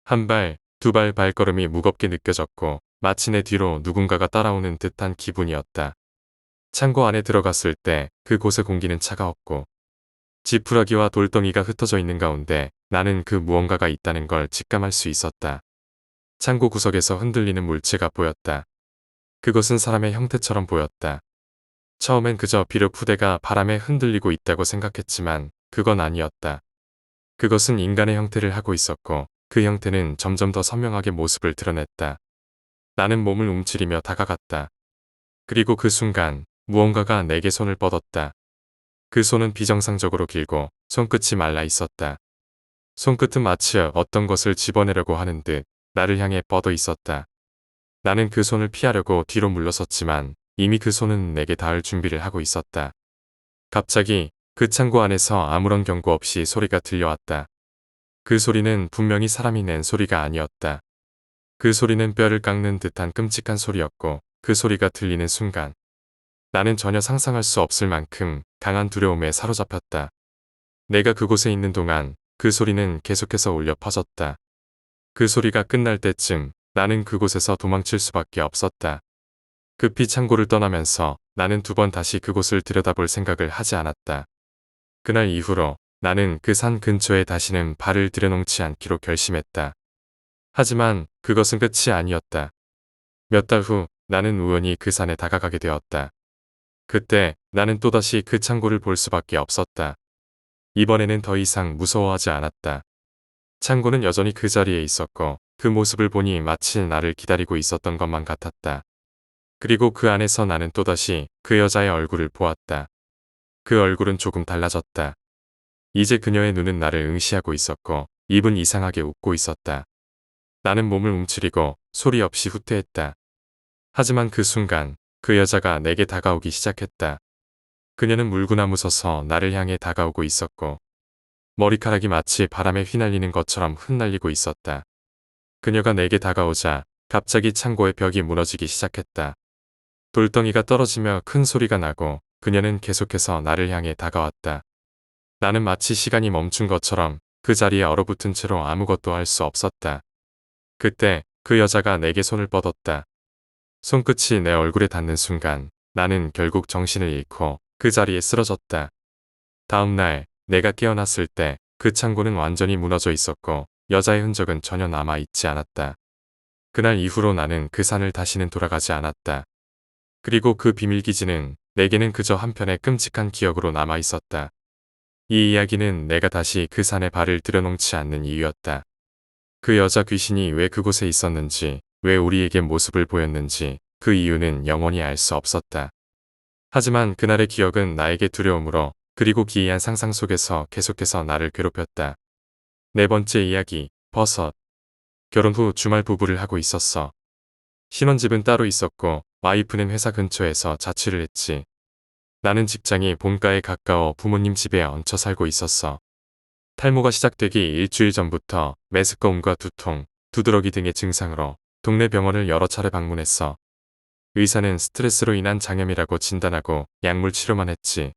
Speaker 1: 한 발, 두 발 발걸음이 무겁게 느껴졌고 마치 내 뒤로 누군가가 따라오는 듯한 기분이었다. 창고 안에 들어갔을 때 그곳의 공기는 차가웠고 지푸라기와 돌덩이가 흩어져 있는 가운데 나는 그 무언가가 있다는 걸 직감할 수 있었다. 창고 구석에서 흔들리는 물체가 보였다. 그것은 사람의 형태처럼 보였다. 처음엔 그저 비록 후대가 바람에 흔들리고 있다고 생각했지만 그건 아니었다. 그것은 인간의 형태를 하고 있었고 그 형태는 점점 더 선명하게 모습을 드러냈다. 나는 몸을 움츠리며 다가갔다. 그리고 그 순간 무언가가 내게 손을 뻗었다. 그 손은 비정상적으로 길고 손끝이 말라 있었다. 손끝은 마치 어떤 것을 집어내려고 하는 듯 나를 향해 뻗어 있었다. 나는 그 손을 피하려고 뒤로 물러섰지만 이미 그 손은 내게 닿을 준비를 하고 있었다. 갑자기 그 창고 안에서 아무런 경고 없이 소리가 들려왔다. 그 소리는 분명히 사람이 낸 소리가 아니었다. 그 소리는 뼈를 깎는 듯한 끔찍한 소리였고 그 소리가 들리는 순간 나는 전혀 상상할 수 없을 만큼 강한 두려움에 사로잡혔다. 내가 그곳에 있는 동안 그 소리는 계속해서 울려 퍼졌다. 그 소리가 끝날 때쯤 나는 그곳에서 도망칠 수밖에 없었다. 급히 창고를 떠나면서 나는 두 번 다시 그곳을 들여다볼 생각을 하지 않았다. 그날 이후로 나는 그 산 근처에 다시는 발을 들여놓지 않기로 결심했다. 하지만 그것은 끝이 아니었다. 몇 달 후 나는 우연히 그 산에 다가가게 되었다. 그때 나는 또다시 그 창고를 볼 수밖에 없었다. 이번에는 더 이상 무서워하지 않았다. 창고는 여전히 그 자리에 있었고 그 모습을 보니 마치 나를 기다리고 있었던 것만 같았다. 그리고 그 안에서 나는 또다시 그 여자의 얼굴을 보았다. 그 얼굴은 조금 달라졌다. 이제 그녀의 눈은 나를 응시하고 있었고 입은 이상하게 웃고 있었다. 나는 몸을 움츠리고 소리 없이 후퇴했다. 하지만 그 순간 그 여자가 내게 다가오기 시작했다. 그녀는 물구나무 서서 나를 향해 다가오고 있었고 머리카락이 마치 바람에 휘날리는 것처럼 흩날리고 있었다. 그녀가 내게 다가오자 갑자기 창고의 벽이 무너지기 시작했다. 돌덩이가 떨어지며 큰 소리가 나고 그녀는 계속해서 나를 향해 다가왔다. 나는 마치 시간이 멈춘 것처럼 그 자리에 얼어붙은 채로 아무것도 할 수 없었다. 그때 그 여자가 내게 손을 뻗었다. 손끝이 내 얼굴에 닿는 순간 나는 결국 정신을 잃고 그 자리에 쓰러졌다. 다음 날 내가 깨어났을 때 그 창고는 완전히 무너져 있었고 여자의 흔적은 전혀 남아있지 않았다. 그날 이후로 나는 그 산을 다시는 돌아가지 않았다. 그리고 그 비밀기지는 내게는 그저 한편의 끔찍한 기억으로 남아있었다. 이 이야기는 내가 다시 그 산에 발을 들여놓지 않는 이유였다. 그 여자 귀신이 왜 그곳에 있었는지, 왜 우리에게 모습을 보였는지 그 이유는 영원히 알 수 없었다. 하지만 그날의 기억은 나에게 두려움으로 그리고 기이한 상상 속에서 계속해서 나를 괴롭혔다. 네 번째 이야기, 버섯. 결혼 후 주말 부부를 하고 있었어. 신혼집은 따로 있었고 와이프는 회사 근처에서 자취를 했지. 나는 직장이 본가에 가까워 부모님 집에 얹혀 살고 있었어. 탈모가 시작되기 일주일 전부터 메스꺼움과 두통, 두드러기 등의 증상으로 동네 병원을 여러 차례 방문했어. 의사는 스트레스로 인한 장염이라고 진단하고 약물 치료만 했지.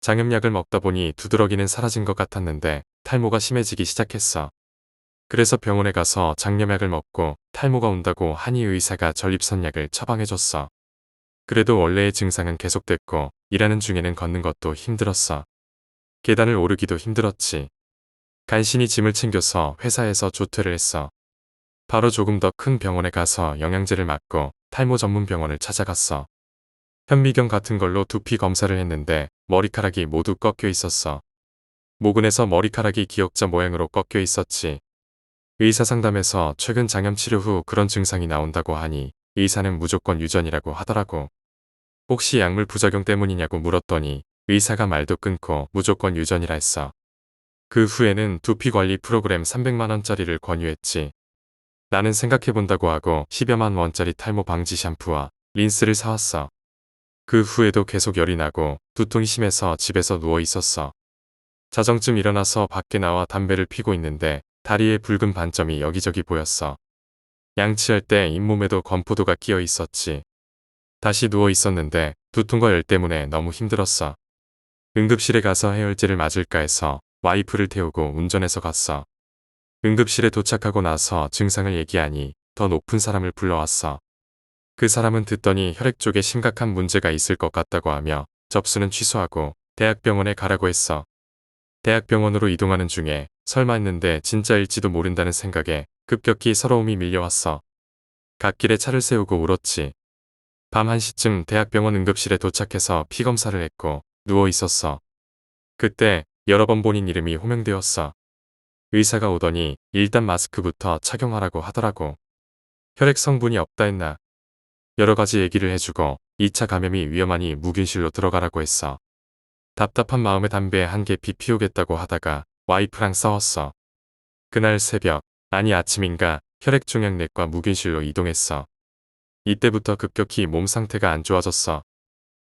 Speaker 1: 장염약을 먹다 보니 두드러기는 사라진 것 같았는데 탈모가 심해지기 시작했어. 그래서 병원에 가서 장염약을 먹고 탈모가 온다고 한의 의사가 전립선약을 처방해줬어. 그래도 원래의 증상은 계속됐고 일하는 중에는 걷는 것도 힘들었어. 계단을 오르기도 힘들었지. 간신히 짐을 챙겨서 회사에서 조퇴를 했어. 바로 조금 더 큰 병원에 가서 영양제를 맞고 탈모 전문 병원을 찾아갔어. 현미경 같은 걸로 두피 검사를 했는데 머리카락이 모두 꺾여 있었어. 모근에서 머리카락이 기역자 모양으로 꺾여 있었지. 의사 상담에서 최근 장염 치료 후 그런 증상이 나온다고 하니 의사는 무조건 유전이라고 하더라고. 혹시 약물 부작용 때문이냐고 물었더니 의사가 말도 끊고 무조건 유전이라 했어. 그 후에는 두피 관리 프로그램 300만 원짜리를 권유했지. 나는 생각해본다고 하고 10여만 원짜리 탈모 방지 샴푸와 린스를 사왔어. 그 후에도 계속 열이 나고 두통이 심해서 집에서 누워 있었어. 자정쯤 일어나서 밖에 나와 담배를 피고 있는데 다리에 붉은 반점이 여기저기 보였어. 양치할 때 잇몸에도 건포도가 끼어 있었지. 다시 누워 있었는데 두통과 열 때문에 너무 힘들었어. 응급실에 가서 해열제를 맞을까 해서 와이프를 태우고 운전해서 갔어. 응급실에 도착하고 나서 증상을 얘기하니 더 높은 사람을 불러왔어. 그 사람은 듣더니 혈액 쪽에 심각한 문제가 있을 것 같다고 하며 접수는 취소하고 대학병원에 가라고 했어. 대학병원으로 이동하는 중에 설마 했는데 진짜일지도 모른다는 생각에 급격히 서러움이 밀려왔어. 갓길에 차를 세우고 울었지. 밤 1시쯤 대학병원 응급실에 도착해서 피검사를 했고 누워 있었어. 그때 여러 번 본인 이름이 호명되었어. 의사가 오더니 일단 마스크부터 착용하라고 하더라고. 혈액 성분이 없다 했나. 여러 가지 얘기를 해주고 2차 감염이 위험하니 무균실로 들어가라고 했어. 답답한 마음에 담배 한 개 피우겠다고 하다가 와이프랑 싸웠어. 그날 새벽, 아니 아침인가 혈액종양내과 무균실로 이동했어. 이때부터 급격히 몸 상태가 안 좋아졌어.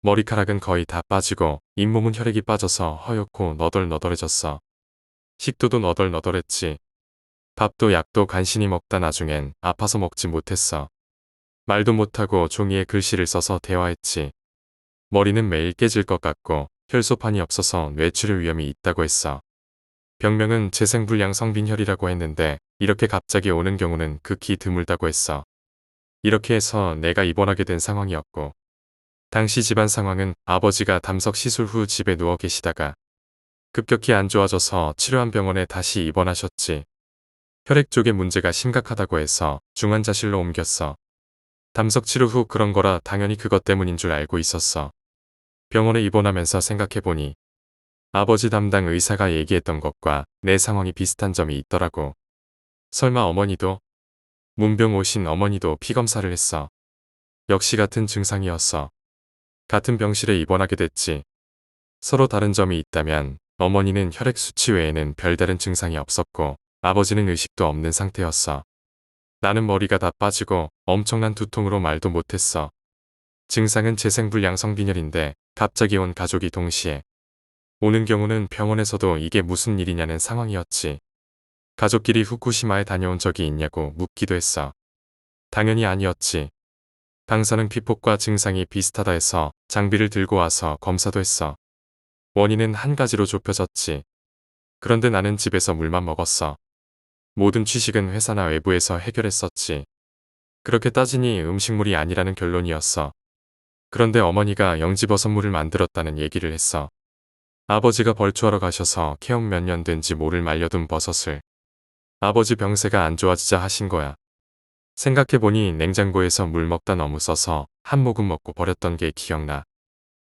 Speaker 1: 머리카락은 거의 다 빠지고 잇몸은 혈액이 빠져서 허옇고 너덜너덜해졌어. 식도도 너덜너덜했지. 밥도 약도 간신히 먹다 나중엔 아파서 먹지 못했어. 말도 못하고 종이에 글씨를 써서 대화했지. 머리는 매일 깨질 것 같고 혈소판이 없어서 뇌출혈 위험이 있다고 했어. 병명은 재생불량 성빈혈이라고 했는데 이렇게 갑자기 오는 경우는 극히 드물다고 했어. 이렇게 해서 내가 입원하게 된 상황이었고 당시 집안 상황은 아버지가 담석 시술 후 집에 누워 계시다가 급격히 안 좋아져서 치료한 병원에 다시 입원하셨지. 혈액 쪽에 문제가 심각하다고 해서 중환자실로 옮겼어. 담석 치료 후 그런 거라 당연히 그것 때문인 줄 알고 있었어. 병원에 입원하면서 생각해보니 아버지 담당 의사가 얘기했던 것과 내 상황이 비슷한 점이 있더라고. 설마 어머니도? 문병 오신 어머니도 피검사를 했어. 역시 같은 증상이었어. 같은 병실에 입원하게 됐지. 서로 다른 점이 있다면 어머니는 혈액 수치 외에는 별다른 증상이 없었고 아버지는 의식도 없는 상태였어. 나는 머리가 다 빠지고 엄청난 두통으로 말도 못했어. 증상은 재생불량 성빈혈인데 갑자기 온 가족이 동시에 오는 경우는 병원에서도 이게 무슨 일이냐는 상황이었지. 가족끼리 후쿠시마에 다녀온 적이 있냐고 묻기도 했어. 당연히 아니었지. 당사는 피폭과 증상이 비슷하다 해서 장비를 들고 와서 검사도 했어. 원인은 한 가지로 좁혀졌지. 그런데 나는 집에서 물만 먹었어. 모든 취식은 회사나 외부에서 해결했었지. 그렇게 따지니 음식물이 아니라는 결론이었어. 그런데 어머니가 영지버섯물을 만들었다는 얘기를 했어. 아버지가 벌초하러 가셔서 케역 몇 년 된지 모를 말려둔 버섯을 아버지 병세가 안 좋아지자 하신 거야. 생각해보니 냉장고에서 물 먹다 너무 써서 한 모금 먹고 버렸던 게 기억나.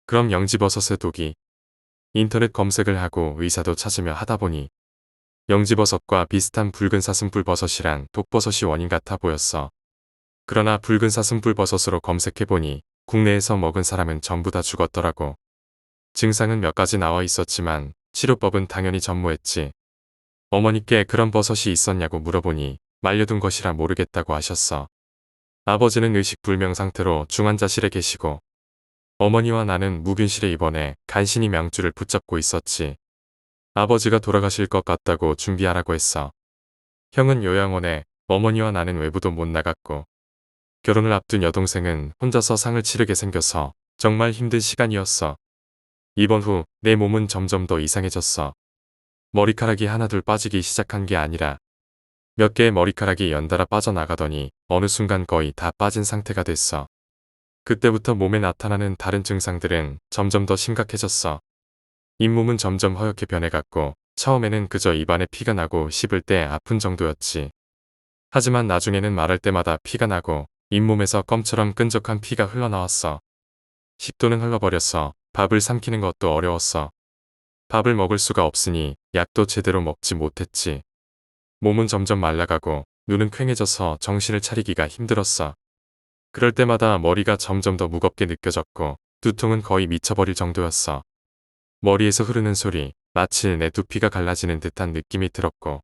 Speaker 1: 그럼 영지버섯의 독이 인터넷 검색을 하고 의사도 찾으며 하다보니 영지버섯과 비슷한 붉은 사슴뿔 버섯이랑 독버섯이 원인 같아 보였어. 그러나 붉은 사슴뿔 버섯으로 검색해보니 국내에서 먹은 사람은 전부 다 죽었더라고. 증상은 몇 가지 나와 있었지만 치료법은 당연히 전무했지. 어머니께 그런 버섯이 있었냐고 물어보니 말려둔 것이라 모르겠다고 하셨어. 아버지는 의식불명 상태로 중환자실에 계시고 어머니와 나는 무균실에 입원해 간신히 명주를 붙잡고 있었지. 아버지가 돌아가실 것 같다고 준비하라고 했어. 형은 요양원에, 어머니와 나는 외부도 못 나갔고 결혼을 앞둔 여동생은 혼자서 상을 치르게 생겨서 정말 힘든 시간이었어. 입원 후 내 몸은 점점 더 이상해졌어. 머리카락이 하나둘 빠지기 시작한 게 아니라 몇 개의 머리카락이 연달아 빠져나가더니 어느 순간 거의 다 빠진 상태가 됐어. 그때부터 몸에 나타나는 다른 증상들은 점점 더 심각해졌어. 잇몸은 점점 허옇게 변해갔고 처음에는 그저 입안에 피가 나고 씹을 때 아픈 정도였지. 하지만 나중에는 말할 때마다 피가 나고 잇몸에서 껌처럼 끈적한 피가 흘러나왔어. 식도는 흘러버렸어. 밥을 삼키는 것도 어려웠어. 밥을 먹을 수가 없으니 약도 제대로 먹지 못했지. 몸은 점점 말라가고 눈은 퀭해져서 정신을 차리기가 힘들었어. 그럴 때마다 머리가 점점 더 무겁게 느껴졌고 두통은 거의 미쳐버릴 정도였어. 머리에서 흐르는 소리, 마치 내 두피가 갈라지는 듯한 느낌이 들었고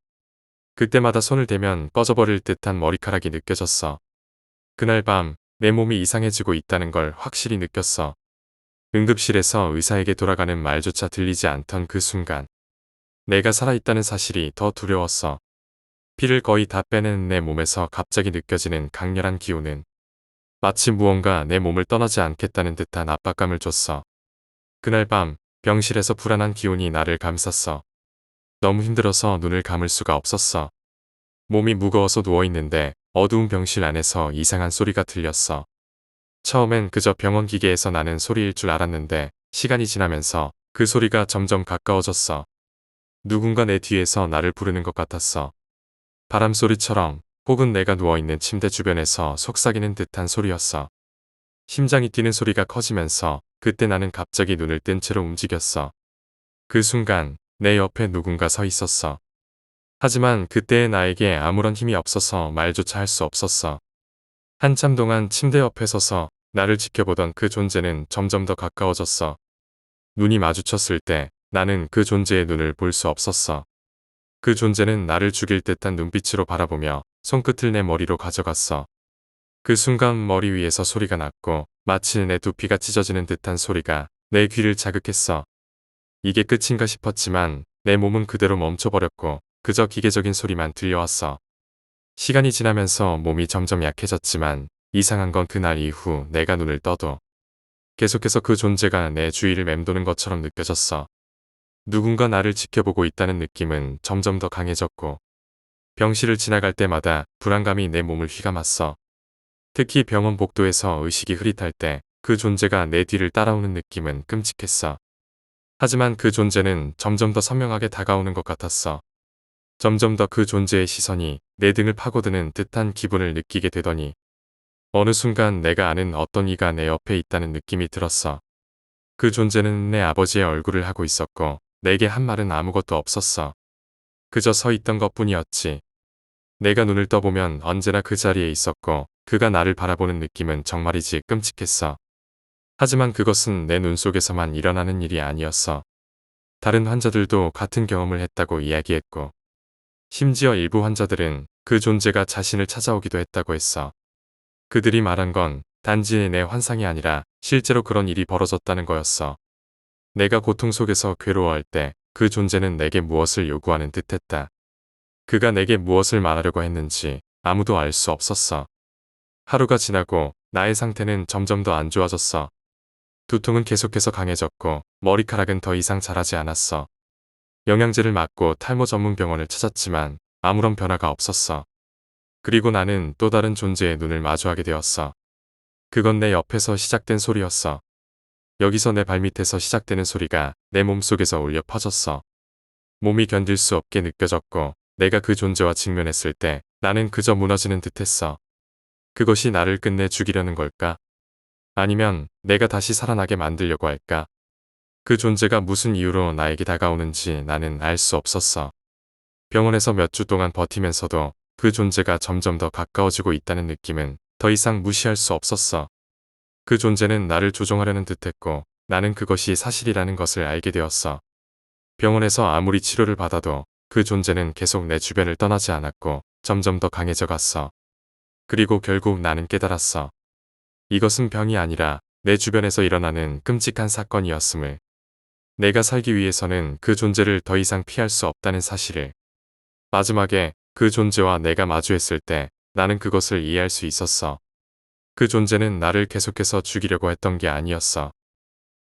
Speaker 1: 그때마다 손을 대면 꺼져버릴 듯한 머리카락이 느껴졌어. 그날 밤 내 몸이 이상해지고 있다는 걸 확실히 느꼈어. 응급실에서 의사에게 돌아가는 말조차 들리지 않던 그 순간 내가 살아있다는 사실이 더 두려웠어. 피를 거의 다 빼낸 내 몸에서 갑자기 느껴지는 강렬한 기운은 마치 무언가 내 몸을 떠나지 않겠다는 듯한 압박감을 줬어. 그날 밤 병실에서 불안한 기운이 나를 감쌌어. 너무 힘들어서 눈을 감을 수가 없었어. 몸이 무거워서 누워있는데 어두운 병실 안에서 이상한 소리가 들렸어. 처음엔 그저 병원 기계에서 나는 소리일 줄 알았는데 시간이 지나면서 그 소리가 점점 가까워졌어. 누군가 내 뒤에서 나를 부르는 것 같았어. 바람소리처럼 혹은 내가 누워있는 침대 주변에서 속삭이는 듯한 소리였어. 심장이 뛰는 소리가 커지면서 그때 나는 갑자기 눈을 뜬 채로 움직였어. 그 순간 내 옆에 누군가 서 있었어. 하지만 그때의 나에게 아무런 힘이 없어서 말조차 할 수 없었어. 한참 동안 침대 옆에 서서 나를 지켜보던 그 존재는 점점 더 가까워졌어. 눈이 마주쳤을 때 나는 그 존재의 눈을 볼 수 없었어. 그 존재는 나를 죽일 듯한 눈빛으로 바라보며 손끝을 내 머리로 가져갔어. 그 순간 머리 위에서 소리가 났고 마치 내 두피가 찢어지는 듯한 소리가 내 귀를 자극했어. 이게 끝인가 싶었지만 내 몸은 그대로 멈춰버렸고 그저 기계적인 소리만 들려왔어. 시간이 지나면서 몸이 점점 약해졌지만 이상한 건 그날 이후 내가 눈을 떠도 계속해서 그 존재가 내 주위를 맴도는 것처럼 느껴졌어. 누군가 나를 지켜보고 있다는 느낌은 점점 더 강해졌고 병실을 지나갈 때마다 불안감이 내 몸을 휘감았어. 특히 병원 복도에서 의식이 흐릿할 때 그 존재가 내 뒤를 따라오는 느낌은 끔찍했어. 하지만 그 존재는 점점 더 선명하게 다가오는 것 같았어. 점점 더 그 존재의 시선이 내 등을 파고드는 듯한 기분을 느끼게 되더니 어느 순간 내가 아는 어떤 이가 내 옆에 있다는 느낌이 들었어. 그 존재는 내 아버지의 얼굴을 하고 있었고 내게 한 말은 아무것도 없었어. 그저 서 있던 것뿐이었지. 내가 눈을 떠보면 언제나 그 자리에 있었고 그가 나를 바라보는 느낌은 정말이지 끔찍했어. 하지만 그것은 내 눈 속에서만 일어나는 일이 아니었어. 다른 환자들도 같은 경험을 했다고 이야기했고 심지어 일부 환자들은 그 존재가 자신을 찾아오기도 했다고 했어. 그들이 말한 건 단지 내 환상이 아니라 실제로 그런 일이 벌어졌다는 거였어. 내가 고통 속에서 괴로워할 때 그 존재는 내게 무엇을 요구하는 듯했다. 그가 내게 무엇을 말하려고 했는지 아무도 알 수 없었어. 하루가 지나고 나의 상태는 점점 더 안 좋아졌어. 두통은 계속해서 강해졌고 머리카락은 더 이상 자라지 않았어. 영양제를 맞고 탈모 전문 병원을 찾았지만 아무런 변화가 없었어. 그리고 나는 또 다른 존재의 눈을 마주하게 되었어. 그건 내 옆에서 시작된 소리였어. 여기서 내 발밑에서 시작되는 소리가 내 몸속에서 울려 퍼졌어. 몸이 견딜 수 없게 느껴졌고 내가 그 존재와 직면했을 때 나는 그저 무너지는 듯했어. 그것이 나를 끝내 죽이려는 걸까? 아니면 내가 다시 살아나게 만들려고 할까? 그 존재가 무슨 이유로 나에게 다가오는지 나는 알 수 없었어. 병원에서 몇 주 동안 버티면서도 그 존재가 점점 더 가까워지고 있다는 느낌은 더 이상 무시할 수 없었어. 그 존재는 나를 조종하려는 듯했고 나는 그것이 사실이라는 것을 알게 되었어. 병원에서 아무리 치료를 받아도 그 존재는 계속 내 주변을 떠나지 않았고 점점 더 강해져 갔어. 그리고 결국 나는 깨달았어. 이것은 병이 아니라 내 주변에서 일어나는 끔찍한 사건이었음을. 내가 살기 위해서는 그 존재를 더 이상 피할 수 없다는 사실을. 마지막에 그 존재와 내가 마주했을 때 나는 그것을 이해할 수 있었어. 그 존재는 나를 계속해서 죽이려고 했던 게 아니었어.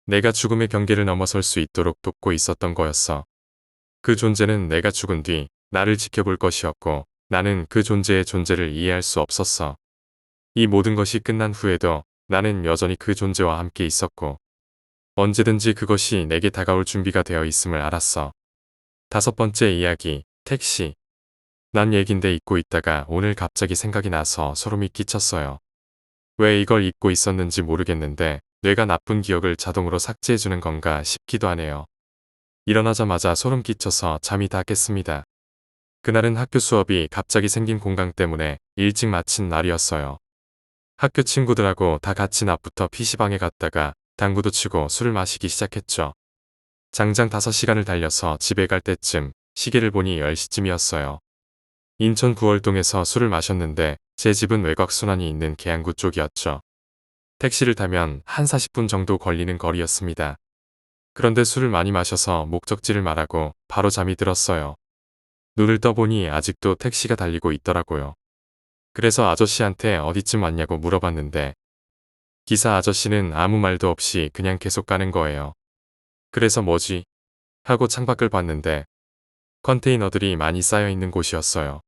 Speaker 1: 내가 죽음의 경계를 넘어설 수 있도록 돕고 있었던 거였어. 그 존재는 내가 죽은 뒤 나를 지켜볼 것이었고 나는 그 존재의 존재를 이해할 수 없었어. 이 모든 것이 끝난 후에도 나는 여전히 그 존재와 함께 있었고 언제든지 그것이 내게 다가올 준비가 되어 있음을 알았어. 5번째 이야기, 택시. 난 얘긴데 잊고 있다가 오늘 갑자기 생각이 나서 소름이 끼쳤어요. 왜 이걸 잊고 있었는지 모르겠는데 뇌가 나쁜 기억을 자동으로 삭제해주는 건가 싶기도 하네요. 일어나자마자 소름 끼쳐서 잠이 다 깼습니다. 그날은 학교 수업이 갑자기 생긴 공강 때문에 일찍 마친 날이었어요. 학교 친구들하고 다 같이 낮부터 PC방에 갔다가 당구도 치고 술을 마시기 시작했죠. 장장 5시간을 달려서 집에 갈 때쯤 시계를 보니 10시쯤이었어요. 인천 구월동에서 술을 마셨는데 제 집은 외곽 순환이 있는 계양구 쪽이었죠. 택시를 타면 한 40분 정도 걸리는 거리였습니다. 그런데 술을 많이 마셔서 목적지를 말하고 바로 잠이 들었어요. 눈을 떠보니 아직도 택시가 달리고 있더라고요. 그래서 아저씨한테 어디쯤 왔냐고 물어봤는데 기사 아저씨는 아무 말도 없이 그냥 계속 가는 거예요. 그래서 뭐지? 하고 창밖을 봤는데 컨테이너들이 많이 쌓여 있는 곳이었어요.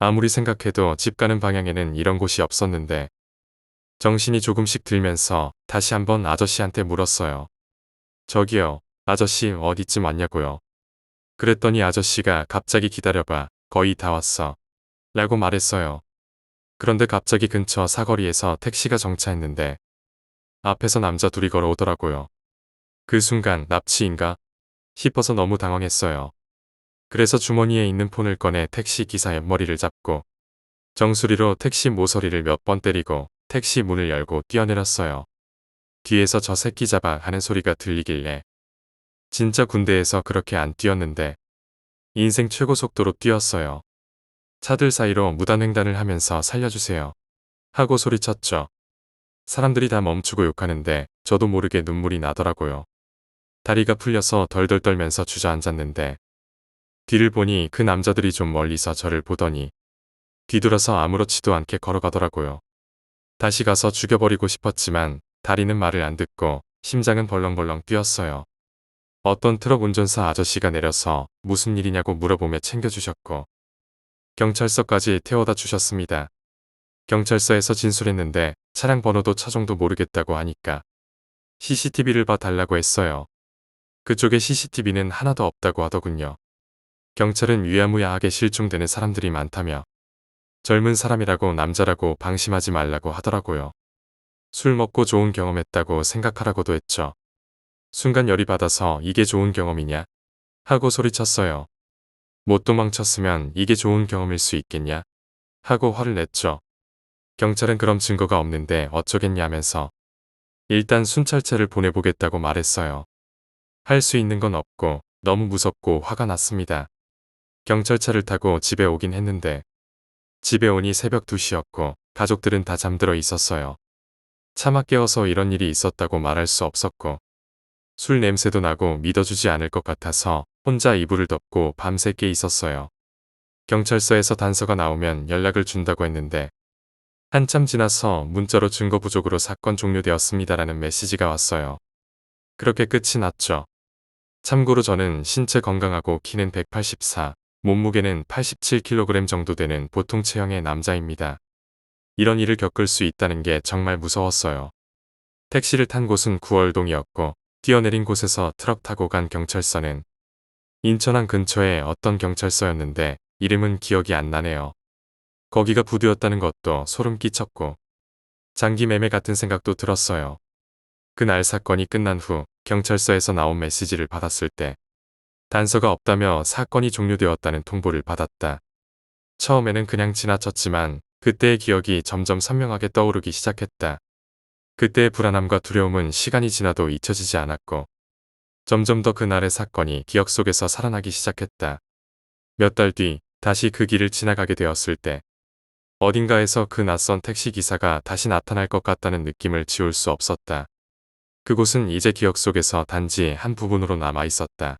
Speaker 1: 아무리 생각해도 집 가는 방향에는 이런 곳이 없었는데 정신이 조금씩 들면서 다시 한번 아저씨한테 물었어요. 저기요, 아저씨 어디쯤 왔냐고요. 그랬더니 아저씨가 갑자기 기다려봐, 거의 다 왔어. 라고 말했어요. 그런데 갑자기 근처 사거리에서 택시가 정차했는데 앞에서 남자 둘이 걸어오더라고요. 그 순간 납치인가 싶어서 너무 당황했어요. 그래서 주머니에 있는 폰을 꺼내 택시 기사의 머리를 잡고 정수리로 택시 모서리를 몇 번 때리고 택시 문을 열고 뛰어내렸어요. 뒤에서 저 새끼 잡아 하는 소리가 들리길래 진짜 군대에서 그렇게 안 뛰었는데 인생 최고 속도로 뛰었어요. 차들 사이로 무단횡단을 하면서 살려주세요 하고 소리쳤죠. 사람들이 다 멈추고 욕하는데 저도 모르게 눈물이 나더라고요. 다리가 풀려서 덜덜 떨면서 주저앉았는데 뒤를 보니 그 남자들이 좀 멀리서 저를 보더니 뒤돌아서 아무렇지도 않게 걸어가더라고요. 다시 가서 죽여버리고 싶었지만 다리는 말을 안 듣고 심장은 벌렁벌렁 뛰었어요. 어떤 트럭 운전사 아저씨가 내려서 무슨 일이냐고 물어보며 챙겨주셨고 경찰서까지 태워다 주셨습니다. 경찰서에서 진술했는데 차량 번호도 차종도 모르겠다고 하니까 CCTV를 봐달라고 했어요. 그쪽에 CCTV는 하나도 없다고 하더군요. 경찰은 유야무야하게 실종되는 사람들이 많다며 젊은 사람이라고 남자라고 방심하지 말라고 하더라고요. 술 먹고 좋은 경험했다고 생각하라고도 했죠. 순간 열이 받아서 이게 좋은 경험이냐? 하고 소리쳤어요. 못 도망쳤으면 이게 좋은 경험일 수 있겠냐? 하고 화를 냈죠. 경찰은 그럼 증거가 없는데 어쩌겠냐면서 일단 순찰차를 보내보겠다고 말했어요. 할 수 있는 건 없고 너무 무섭고 화가 났습니다. 경찰차를 타고 집에 오긴 했는데 집에 오니 새벽 2시였고 가족들은 다 잠들어 있었어요. 차마 깨워서 이런 일이 있었다고 말할 수 없었고 술 냄새도 나고 믿어주지 않을 것 같아서 혼자 이불을 덮고 밤새 깨 있었어요. 경찰서에서 단서가 나오면 연락을 준다고 했는데 한참 지나서 문자로 증거 부족으로 사건 종료되었습니다라는 메시지가 왔어요. 그렇게 끝이 났죠. 참고로 저는 신체 건강하고 키는 184, 몸무게는 87kg 정도 되는 보통 체형의 남자입니다. 이런 일을 겪을 수 있다는 게 정말 무서웠어요. 택시를 탄 곳은 구월동이었고 뛰어내린 곳에서 트럭 타고 간 경찰서는 인천항 근처의 어떤 경찰서였는데 이름은 기억이 안 나네요. 거기가 부두였다는 것도 소름 끼쳤고 장기 매매 같은 생각도 들었어요. 그날 사건이 끝난 후 경찰서에서 나온 메시지를 받았을 때 단서가 없다며 사건이 종료되었다는 통보를 받았다. 처음에는 그냥 지나쳤지만 그때의 기억이 점점 선명하게 떠오르기 시작했다. 그때의 불안함과 두려움은 시간이 지나도 잊혀지지 않았고 점점 더 그날의 사건이 기억 속에서 살아나기 시작했다. 몇 달 뒤 다시 그 길을 지나가게 되었을 때 어딘가에서 그 낯선 택시기사가 다시 나타날 것 같다는 느낌을 지울 수 없었다. 그곳은 이제 기억 속에서 단지 한 부분으로 남아 있었다.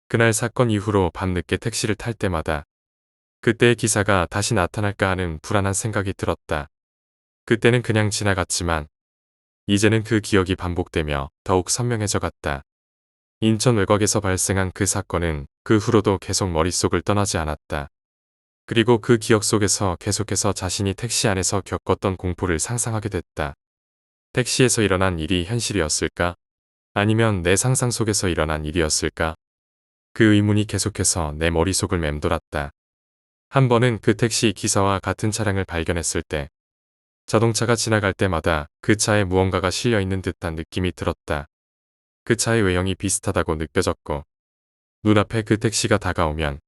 Speaker 1: 그날 사건 이후로 밤늦게 택시를 탈 때마다 그때의 기사가 다시 나타날까 하는 불안한 생각이 들었다. 그때는 그냥 지나갔지만 이제는 그 기억이 반복되며 더욱 선명해져 갔다. 인천 외곽에서 발생한 그 사건은 그 후로도 계속 머릿속을 떠나지 않았다. 그리고 그 기억 속에서 계속해서 자신이 택시 안에서 겪었던 공포를 상상하게 됐다. 택시에서 일어난 일이 현실이었을까? 아니면 내 상상 속에서 일어난 일이었을까? 그 의문이 계속해서 내 머릿속을 맴돌았다. 한 번은 그 택시 기사와 같은 차량을 발견했을 때 자동차가 지나갈 때마다 그 차에 무언가가 실려있는 듯한 느낌이 들었다. 그 차의 외형이 비슷하다고 느껴졌고 눈앞에 그 택시가 다가오면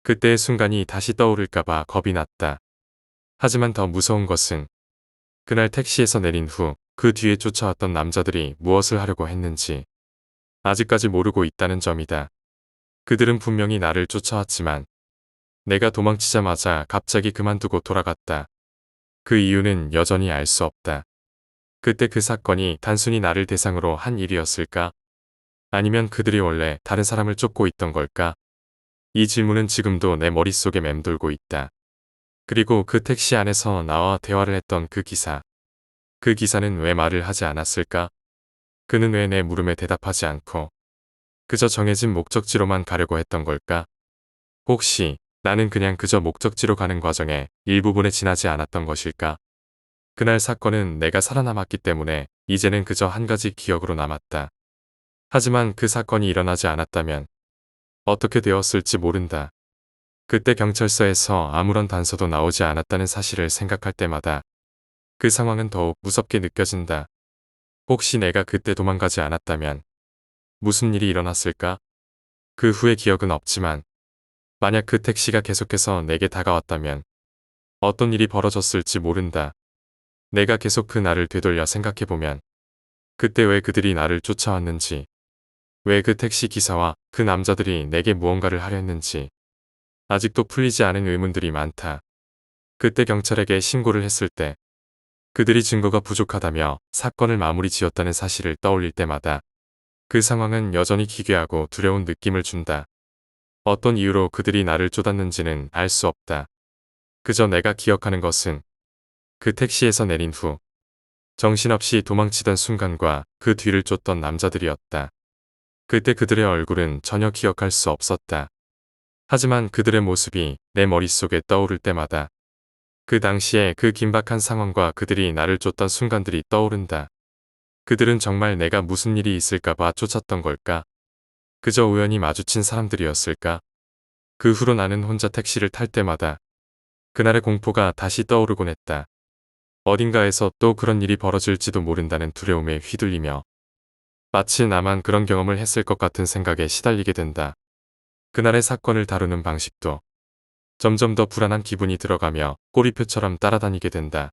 Speaker 1: 그때의 순간이 다시 떠오를까봐 겁이 났다. 하지만 더 무서운 것은 그날 택시에서 내린 후 그 뒤에 쫓아왔던 남자들이 무엇을 하려고 했는지 아직까지 모르고 있다는 점이다. 그들은 분명히 나를 쫓아왔지만 내가 도망치자마자 갑자기 그만두고 돌아갔다. 그 이유는 여전히 알 수 없다. 그때 그 사건이 단순히 나를 대상으로 한 일이었을까? 아니면 그들이 원래 다른 사람을 쫓고 있던 걸까? 이 질문은 지금도 내 머릿속에 맴돌고 있다. 그리고 그 택시 안에서 나와 대화를 했던 그 기사. 그 기사는 왜 말을 하지 않았을까? 그는 왜 내 물음에 대답하지 않고 그저 정해진 목적지로만 가려고 했던 걸까? 혹시 나는 그냥 그저 목적지로 가는 과정에 일부분에 지나지 않았던 것일까? 그날 사건은 내가 살아남았기 때문에 이제는 그저 한 가지 기억으로 남았다. 하지만 그 사건이 일어나지 않았다면 어떻게 되었을지 모른다. 그때 경찰서에서 아무런 단서도 나오지 않았다는 사실을 생각할 때마다 그 상황은 더욱 무섭게 느껴진다. 혹시 내가 그때 도망가지 않았다면 무슨 일이 일어났을까? 그 후의 기억은 없지만 만약 그 택시가 계속해서 내게 다가왔다면 어떤 일이 벌어졌을지 모른다. 내가 계속 그 날을 되돌려 생각해보면 그때 왜 그들이 나를 쫓아왔는지, 왜 그 택시 기사와 그 남자들이 내게 무언가를 하려 했는지 아직도 풀리지 않은 의문들이 많다. 그때 경찰에게 신고를 했을 때 그들이 증거가 부족하다며 사건을 마무리 지었다는 사실을 떠올릴 때마다 그 상황은 여전히 기괴하고 두려운 느낌을 준다. 어떤 이유로 그들이 나를 쫓았는지는 알 수 없다. 그저 내가 기억하는 것은 그 택시에서 내린 후 정신없이 도망치던 순간과 그 뒤를 쫓던 남자들이었다. 그때 그들의 얼굴은 전혀 기억할 수 없었다. 하지만 그들의 모습이 내 머릿속에 떠오를 때마다 그 당시에 그 긴박한 상황과 그들이 나를 쫓던 순간들이 떠오른다. 그들은 정말 내가 무슨 일이 있을까봐 쫓았던 걸까? 그저 우연히 마주친 사람들이었을까? 그 후로 나는 혼자 택시를 탈 때마다 그날의 공포가 다시 떠오르곤 했다. 어딘가에서 또 그런 일이 벌어질지도 모른다는 두려움에 휘둘리며 마치 나만 그런 경험을 했을 것 같은 생각에 시달리게 된다. 그날의 사건을 다루는 방식도 점점 더 불안한 기분이 들어가며 꼬리표처럼 따라다니게 된다.